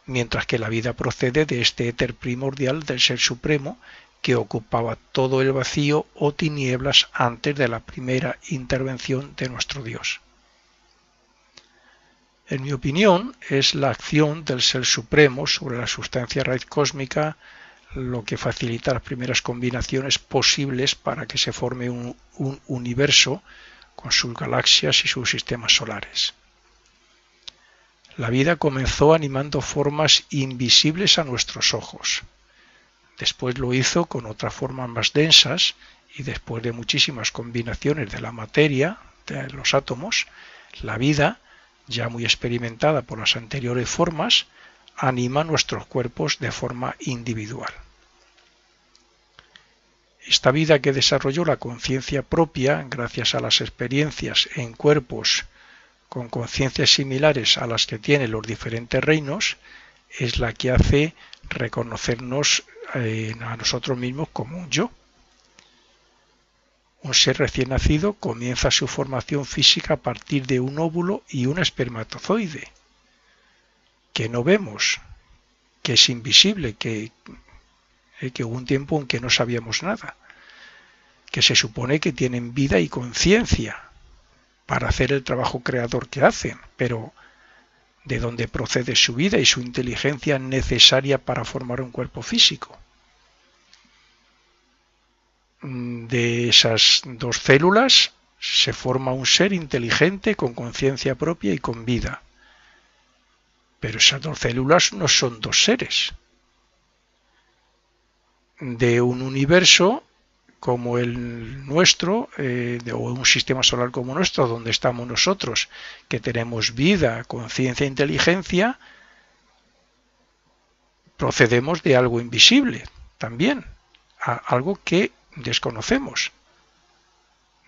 mientras que la vida procede de este éter primordial del Ser Supremo que ocupaba todo el vacío o tinieblas antes de la primera intervención de nuestro Dios. En mi opinión, es la acción del Ser Supremo sobre la sustancia raíz cósmica lo que facilita las primeras combinaciones posibles para que se forme un universo con sus galaxias y sus sistemas solares. La vida comenzó animando formas invisibles a nuestros ojos. Después lo hizo con otras formas más densas y después de muchísimas combinaciones de la materia, de los átomos, la vida, ya muy experimentada por las anteriores formas, anima nuestros cuerpos de forma individual. Esta vida que desarrolló la conciencia propia, gracias a las experiencias en cuerpos con conciencias similares a las que tienen los diferentes reinos, es la que hace reconocernos a nosotros mismos como un yo. Un ser recién nacido comienza su formación física a partir de un óvulo y un espermatozoide, que no vemos, que es invisible, que hubo un tiempo en que no sabíamos nada, que se supone que tienen vida y conciencia para hacer el trabajo creador que hacen, pero ¿de dónde procede su vida y su inteligencia necesaria para formar un cuerpo físico? De esas dos células se forma un ser inteligente con conciencia propia y con vida. Pero esas dos células no son dos seres. De un universo como el nuestro, o un sistema solar como nuestro, donde estamos nosotros, que tenemos vida, conciencia e inteligencia, procedemos de algo invisible también, algo que desconocemos,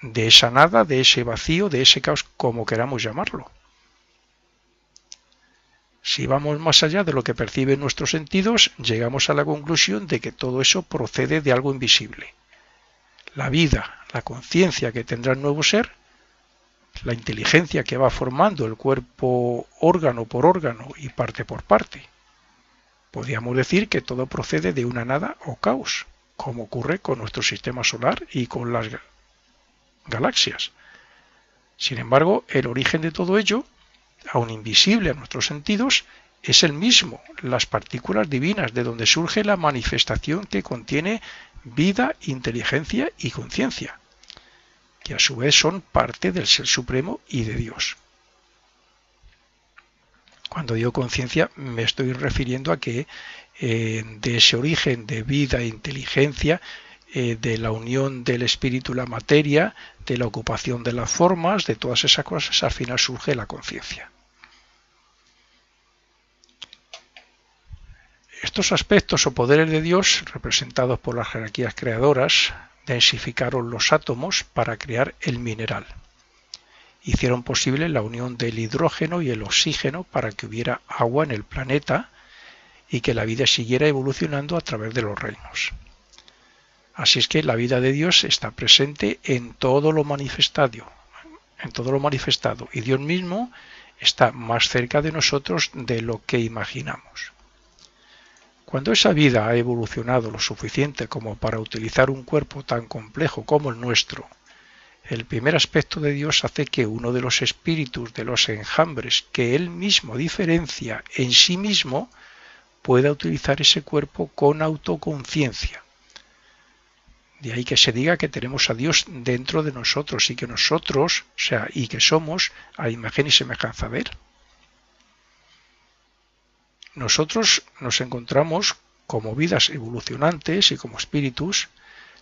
de esa nada, de ese vacío, de ese caos, como queramos llamarlo. Si vamos más allá de lo que perciben nuestros sentidos, llegamos a la conclusión de que todo eso procede de algo invisible. La vida, la conciencia que tendrá el nuevo ser, la inteligencia que va formando el cuerpo órgano por órgano y parte por parte. Podríamos decir que todo procede de una nada o caos, como ocurre con nuestro sistema solar y con las galaxias. Sin embargo, el origen de todo ello, aun invisible a nuestros sentidos, es el mismo, las partículas divinas, de donde surge la manifestación que contiene vida, inteligencia y conciencia, que a su vez son parte del Ser Supremo y de Dios. Cuando digo conciencia me estoy refiriendo a que de ese origen de vida e inteligencia, de la unión del espíritu y la materia, de la ocupación de las formas, de todas esas cosas, al final surge la conciencia. Estos aspectos o poderes de Dios, representados por las jerarquías creadoras, densificaron los átomos para crear el mineral. Hicieron posible la unión del hidrógeno y el oxígeno para que hubiera agua en el planeta y que la vida siguiera evolucionando a través de los reinos. Así es que la vida de Dios está presente en todo lo manifestado, y Dios mismo está más cerca de nosotros de lo que imaginamos. Cuando esa vida ha evolucionado lo suficiente como para utilizar un cuerpo tan complejo como el nuestro, el primer aspecto de Dios hace que uno de los espíritus de los enjambres que Él mismo diferencia en sí mismo pueda utilizar ese cuerpo con autoconciencia. De ahí que se diga que tenemos a Dios dentro de nosotros y que nosotros, y que somos a imagen y semejanza de Él. Nosotros nos encontramos como vidas evolucionantes y como espíritus,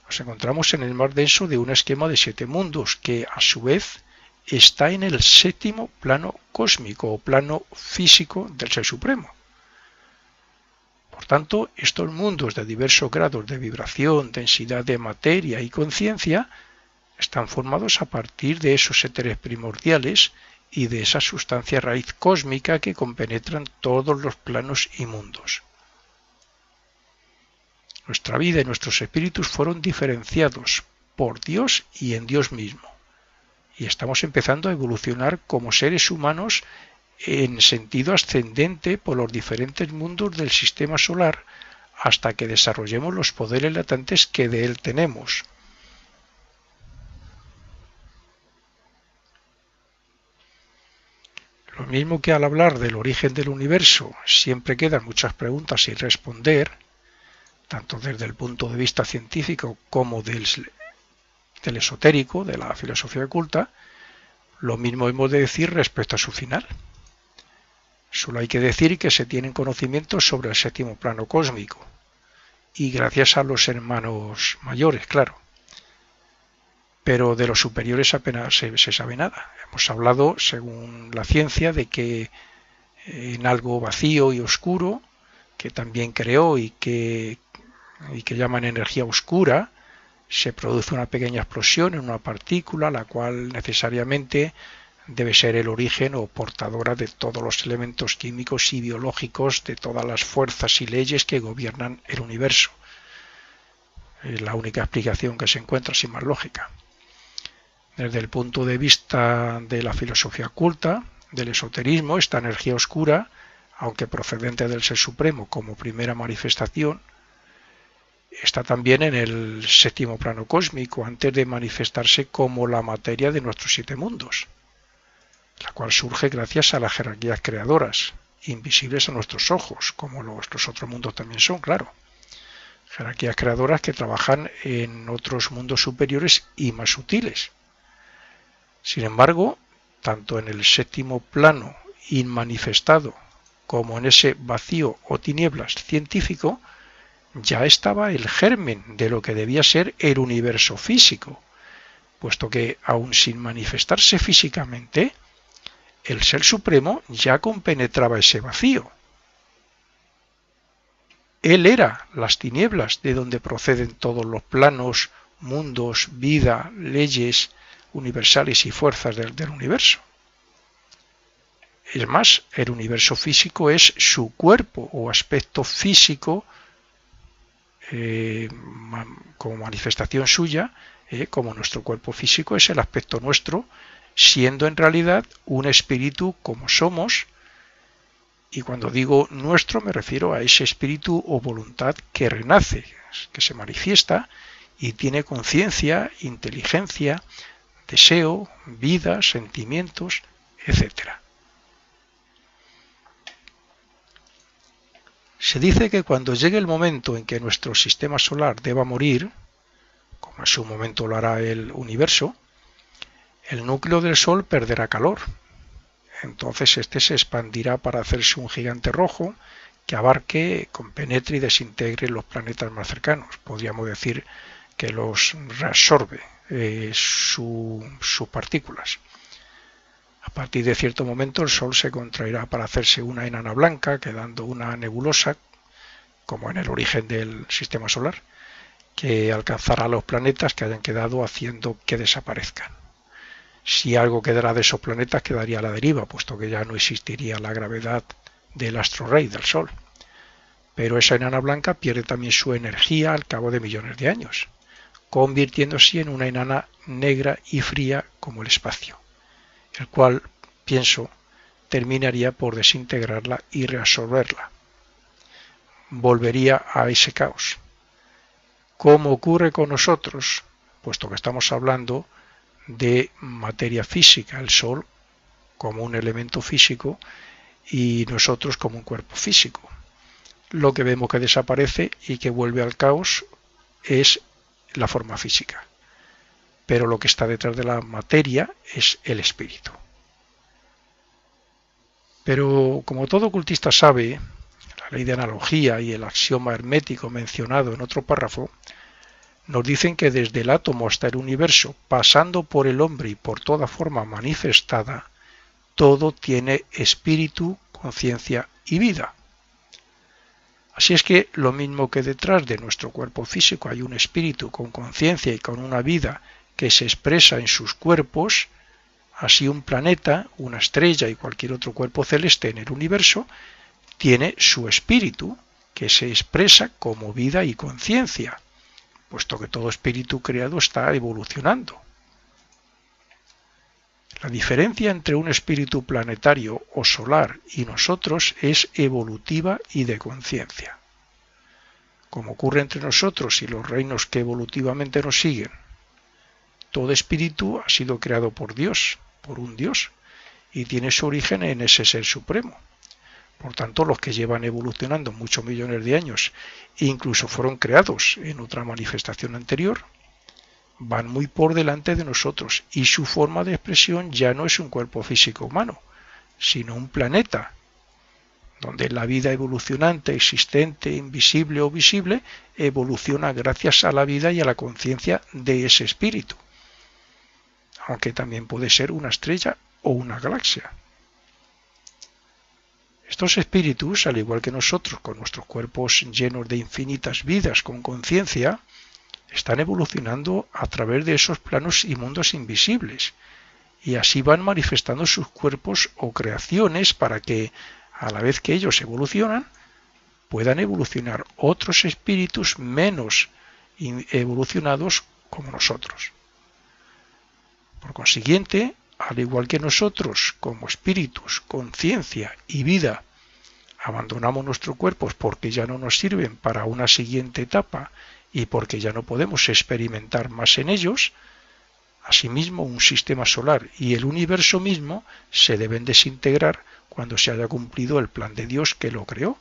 nos encontramos en el más denso de un esquema de 7 mundos que a su vez está en el 7º plano cósmico o plano físico del Ser Supremo. Por tanto, estos mundos de diversos grados de vibración, densidad de materia y conciencia están formados a partir de esos éteres primordiales y de esa sustancia raíz cósmica que compenetran todos los planos y mundos. Nuestra vida y nuestros espíritus fueron diferenciados por Dios y en Dios mismo. Y estamos empezando a evolucionar como seres humanos en sentido ascendente por los diferentes mundos del sistema solar hasta que desarrollemos los poderes latentes que de él tenemos. Lo mismo que al hablar del origen del universo siempre quedan muchas preguntas sin responder, tanto desde el punto de vista científico como del esotérico, de la filosofía oculta, lo mismo hemos de decir respecto a su final. Solo hay que decir que se tienen conocimientos sobre el 7º plano cósmico, y gracias a los hermanos mayores, claro. pero de los superiores apenas se sabe nada. Hemos hablado, según la ciencia, de que en algo vacío y oscuro, que también creó y que llaman energía oscura, se produce una pequeña explosión en una partícula, la cual necesariamente debe ser el origen o portadora de todos los elementos químicos y biológicos, de todas las fuerzas y leyes que gobiernan el universo. Es la única explicación que se encuentra sin más lógica. Desde el punto de vista de la filosofía oculta, del esoterismo, esta energía oscura, aunque procedente del Ser Supremo como primera manifestación, está también en el séptimo plano cósmico, antes de manifestarse como la materia de nuestros 7 mundos, la cual surge gracias a las jerarquías creadoras, invisibles a nuestros ojos, como los otros mundos también son, claro. Jerarquías creadoras que trabajan en otros mundos superiores y más sutiles. Sin embargo, tanto en el séptimo plano inmanifestado como en ese vacío o tinieblas científico, ya estaba el germen de lo que debía ser el universo físico, puesto que, aun sin manifestarse físicamente, el Ser Supremo ya compenetraba ese vacío. Él era las tinieblas de donde proceden todos los planos, mundos, vida, leyes universales y fuerzas del universo. Es más, el universo físico es su cuerpo o aspecto físico como manifestación suya, como nuestro cuerpo físico es el aspecto nuestro, siendo en realidad un espíritu como somos, y cuando digo nuestro me refiero a ese espíritu o voluntad que renace, que se manifiesta y tiene conciencia, inteligencia, deseo, vida, sentimientos, etc. Se dice que cuando llegue el momento en que nuestro sistema solar deba morir, como en su momento lo hará el universo, el núcleo del Sol perderá calor. Entonces este se expandirá para hacerse un gigante rojo que abarque, compenetre y desintegre los planetas más cercanos. Podríamos decir que los reabsorbe sus partículas. A partir de cierto momento el Sol se contraerá para hacerse una enana blanca, quedando una nebulosa, como en el origen del sistema solar, que alcanzará los planetas que hayan quedado, haciendo que desaparezcan. Si algo quedará de esos planetas, quedaría a la deriva, puesto que ya no existiría la gravedad del astro rey, del Sol. Pero esa enana blanca pierde también su energía al cabo de millones de años, convirtiéndose en una enana negra y fría como el espacio, el cual, pienso, terminaría por desintegrarla y reabsorberla. Volvería a ese caos. ¿Cómo ocurre con nosotros? Puesto que estamos hablando de materia física, el Sol como un elemento físico y nosotros como un cuerpo físico. Lo que vemos que desaparece y que vuelve al caos es la forma física. Pero lo que está detrás de la materia es el espíritu. Pero como todo ocultista sabe, la ley de analogía y el axioma hermético mencionado en otro párrafo, nos dicen que desde el átomo hasta el universo, pasando por el hombre y por toda forma manifestada, todo tiene espíritu, conciencia y vida. Así es que lo mismo que detrás de nuestro cuerpo físico hay un espíritu con conciencia y con una vida que se expresa en sus cuerpos, así un planeta, una estrella y cualquier otro cuerpo celeste en el universo tiene su espíritu que se expresa como vida y conciencia, puesto que todo espíritu creado está evolucionando. La diferencia entre un espíritu planetario o solar y nosotros es evolutiva y de conciencia. Como ocurre entre nosotros y los reinos que evolutivamente nos siguen, todo espíritu ha sido creado por Dios, por un Dios, y tiene su origen en ese Ser Supremo. Por tanto, los que llevan evolucionando muchos millones de años e incluso fueron creados en otra manifestación anterior, van muy por delante de nosotros y su forma de expresión ya no es un cuerpo físico humano, sino un planeta, donde la vida evolucionante, existente, invisible o visible, evoluciona gracias a la vida y a la conciencia de ese espíritu. aunque también puede ser una estrella o una galaxia. Estos espíritus, al igual que nosotros, con nuestros cuerpos llenos de infinitas vidas con conciencia, están evolucionando a través de esos planos y mundos invisibles, y así van manifestando sus cuerpos o creaciones para que, a la vez que ellos evolucionan, puedan evolucionar otros espíritus menos evolucionados como nosotros. Por consiguiente, al igual que nosotros, como espíritus, conciencia y vida, abandonamos nuestros cuerpos porque ya no nos sirven para una siguiente etapa y porque ya no podemos experimentar más en ellos, asimismo un sistema solar y el universo mismo se deben desintegrar cuando se haya cumplido el plan de Dios que lo creó,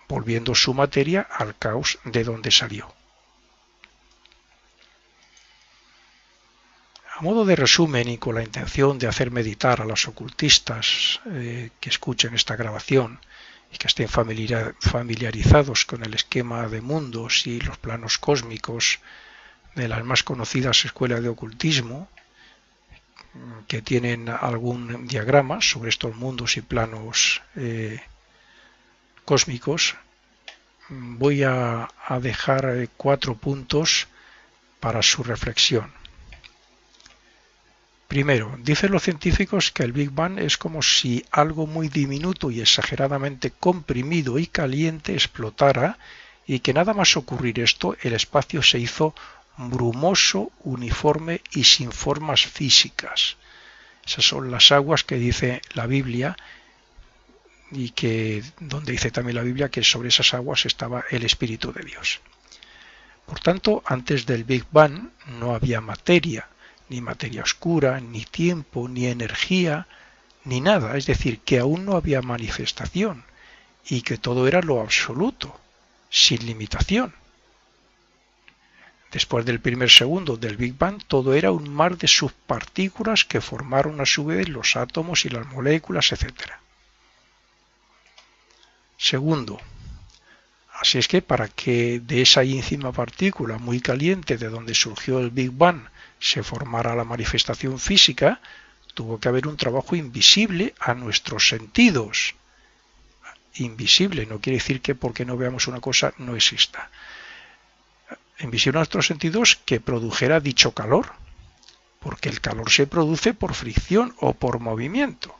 volviendo su materia al caos de donde salió. A modo de resumen y con la intención de hacer meditar a los ocultistas que escuchen esta grabación y que estén familiarizados con el esquema de mundos y los planos cósmicos de las más conocidas escuelas de ocultismo, que tienen algún diagrama sobre estos mundos y planos cósmicos, voy a dejar 4 puntos para su reflexión. Primero, dicen los científicos que el Big Bang es como si algo muy diminuto y exageradamente comprimido y caliente explotara y que nada más ocurrir esto, el espacio se hizo brumoso, uniforme y sin formas físicas. Esas son las aguas que dice la Biblia y que donde dice también la Biblia que sobre esas aguas estaba el Espíritu de Dios. Por tanto, antes del Big Bang no había materia, ni materia oscura, ni tiempo, ni energía, ni nada. Es decir, que aún no había manifestación y que todo era lo absoluto, sin limitación. Después del primer segundo del Big Bang, todo era un mar de subpartículas que formaron a su vez los átomos y las moléculas, etc. Segundo, así es que para que de esa ínfima partícula muy caliente de donde surgió el Big Bang se formara la manifestación física, tuvo que haber un trabajo invisible a nuestros sentidos. Invisible no quiere decir que porque no veamos una cosa no exista. Invisible a nuestros sentidos que produjera dicho calor, porque el calor se produce por fricción o por movimiento.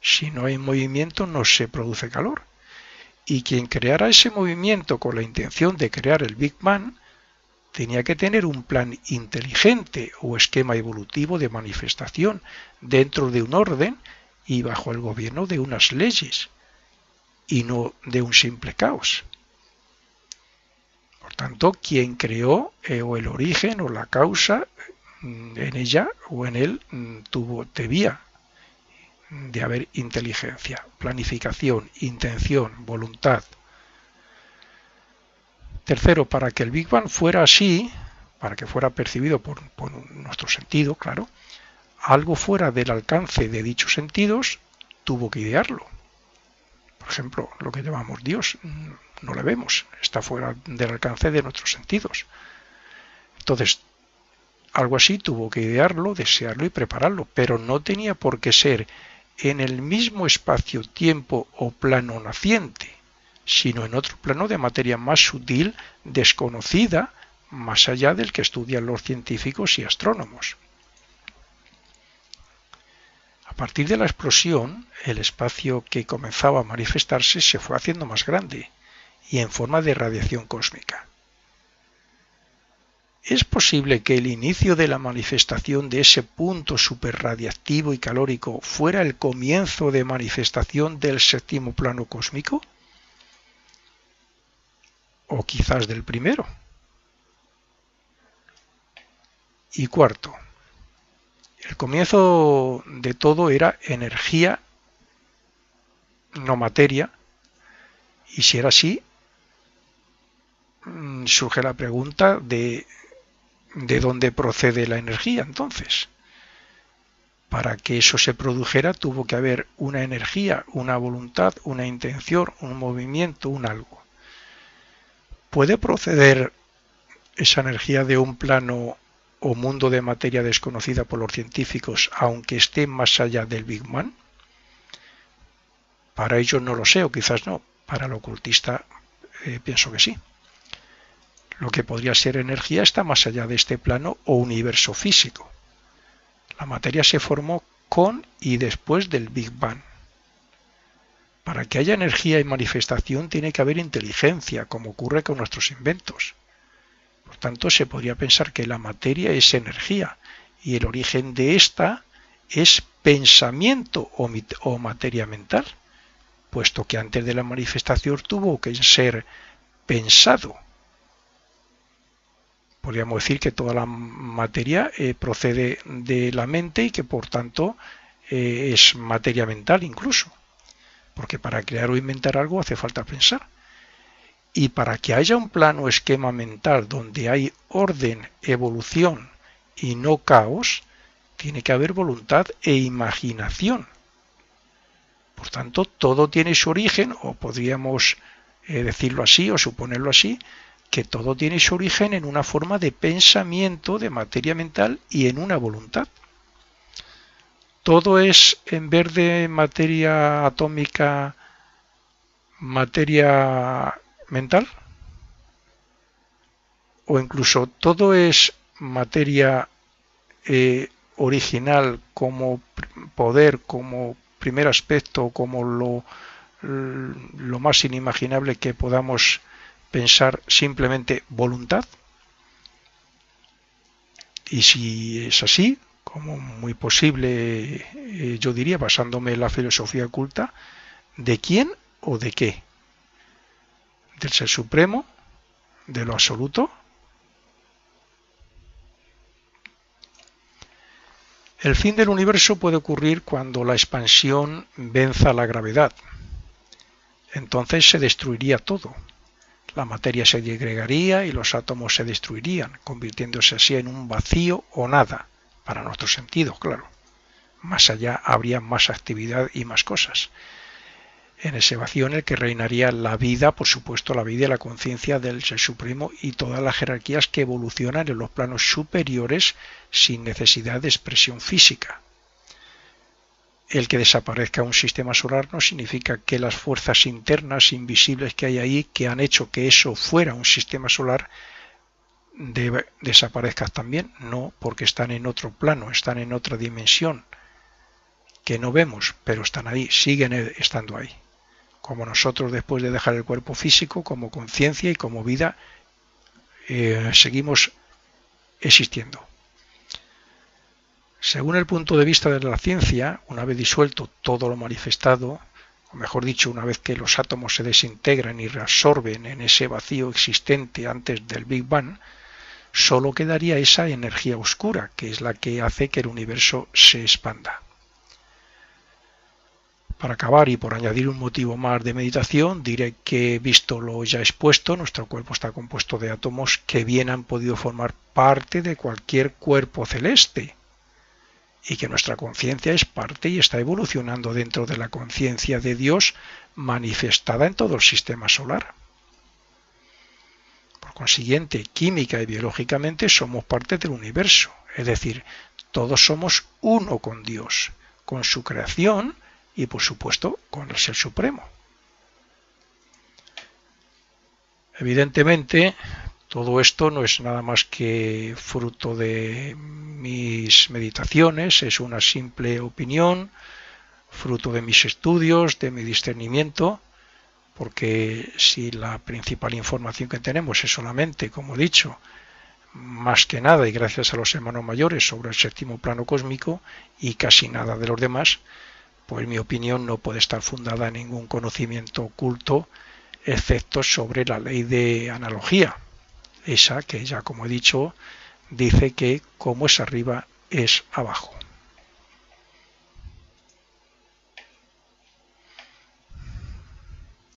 Si no hay movimiento no se produce calor. Y quien creara ese movimiento con la intención de crear el Big Bang tenía que tener un plan inteligente o esquema evolutivo de manifestación dentro de un orden y bajo el gobierno de unas leyes, y no de un simple caos. Por tanto, quien creó o el origen o la causa en ella o en él debía de haber inteligencia, planificación, intención, voluntad. Tercero, para que el Big Bang fuera así, para que fuera percibido por nuestro sentido, claro, algo fuera del alcance de dichos sentidos tuvo que idearlo. Por ejemplo, lo que llamamos Dios, no le vemos, está fuera del alcance de nuestros sentidos. Entonces, algo así tuvo que idearlo, desearlo y prepararlo, pero no tenía por qué ser en el mismo espacio-tiempo o plano naciente, sino en otro plano de materia más sutil, desconocida, más allá del que estudian los científicos y astrónomos. A partir de la explosión, el espacio que comenzaba a manifestarse se fue haciendo más grande y en forma de radiación cósmica. ¿Es posible que el inicio de la manifestación de ese punto superradiactivo y calórico fuera el comienzo de manifestación del séptimo plano cósmico? O quizás del primero. Y cuarto, el comienzo de todo era energía, no materia, y si era así, surge la pregunta de dónde procede la energía entonces. Para que eso se produjera tuvo que haber una energía, una voluntad, una intención, un movimiento, un algo. ¿Puede proceder esa energía de un plano o mundo de materia desconocida por los científicos, aunque esté más allá del Big Bang? Para ellos no lo sé, o quizás no. Para el ocultista pienso que sí. Lo que podría ser energía está más allá de este plano o universo físico. La materia se formó con y después del Big Bang. Para que haya energía y manifestación tiene que haber inteligencia, como ocurre con nuestros inventos. Por tanto, se podría pensar que la materia es energía y el origen de esta es pensamiento o materia mental, puesto que antes de la manifestación tuvo que ser pensado. Podríamos decir que toda la materia procede de la mente y que por tanto es materia mental incluso, porque para crear o inventar algo hace falta pensar. Y para que haya un plano esquema mental donde hay orden, evolución y no caos, tiene que haber voluntad e imaginación. Por tanto, todo tiene su origen, o podríamos decirlo así o suponerlo así, que todo tiene su origen en una forma de pensamiento, de materia mental y en una voluntad. Todo es, en vez de materia atómica, materia mental, o incluso todo es materia original como poder, como primer aspecto, como lo más inimaginable que podamos pensar, simplemente voluntad. Y si es así, como muy posible, yo diría, basándome en la filosofía oculta, ¿de quién o de qué? ¿Del Ser Supremo? ¿De lo absoluto? El fin del universo puede ocurrir cuando la expansión venza la gravedad. Entonces se destruiría todo. La materia se disgregaría y los átomos se destruirían, convirtiéndose así en un vacío o nada, para nuestros sentidos, claro. Más allá habría más actividad y más cosas. En ese vacío en el que reinaría la vida, por supuesto la vida y la conciencia del Ser Supremo y todas las jerarquías que evolucionan en los planos superiores sin necesidad de expresión física. El que desaparezca un sistema solar no significa que las fuerzas internas invisibles que hay ahí, que han hecho que eso fuera un sistema solar, desaparezcan también. No, porque están en otro plano, están en otra dimensión, que no vemos, pero están ahí, siguen estando ahí. Como nosotros después de dejar el cuerpo físico, como conciencia y como vida, seguimos existiendo. Según el punto de vista de la ciencia, una vez disuelto todo lo manifestado, o mejor dicho, una vez que los átomos se desintegran y reabsorben en ese vacío existente antes del Big Bang, solo quedaría esa energía oscura, que es la que hace que el universo se expanda. Para acabar y por añadir un motivo más de meditación, diré que, visto lo ya expuesto, nuestro cuerpo está compuesto de átomos que bien han podido formar parte de cualquier cuerpo celeste, y que nuestra conciencia es parte y está evolucionando dentro de la conciencia de Dios manifestada en todo el sistema solar. Por consiguiente, química y biológicamente somos parte del universo, es decir, todos somos uno con Dios, con su creación y por supuesto con el Ser Supremo. Evidentemente, todo esto no es nada más que fruto de mis meditaciones, es una simple opinión, fruto de mis estudios, de mi discernimiento, porque si la principal información que tenemos es solamente, como he dicho, más que nada y gracias a los hermanos mayores sobre el séptimo plano cósmico y casi nada de los demás, pues mi opinión no puede estar fundada en ningún conocimiento oculto, excepto sobre la ley de analogía. Esa que ya, como he dicho, dice que como es arriba es abajo.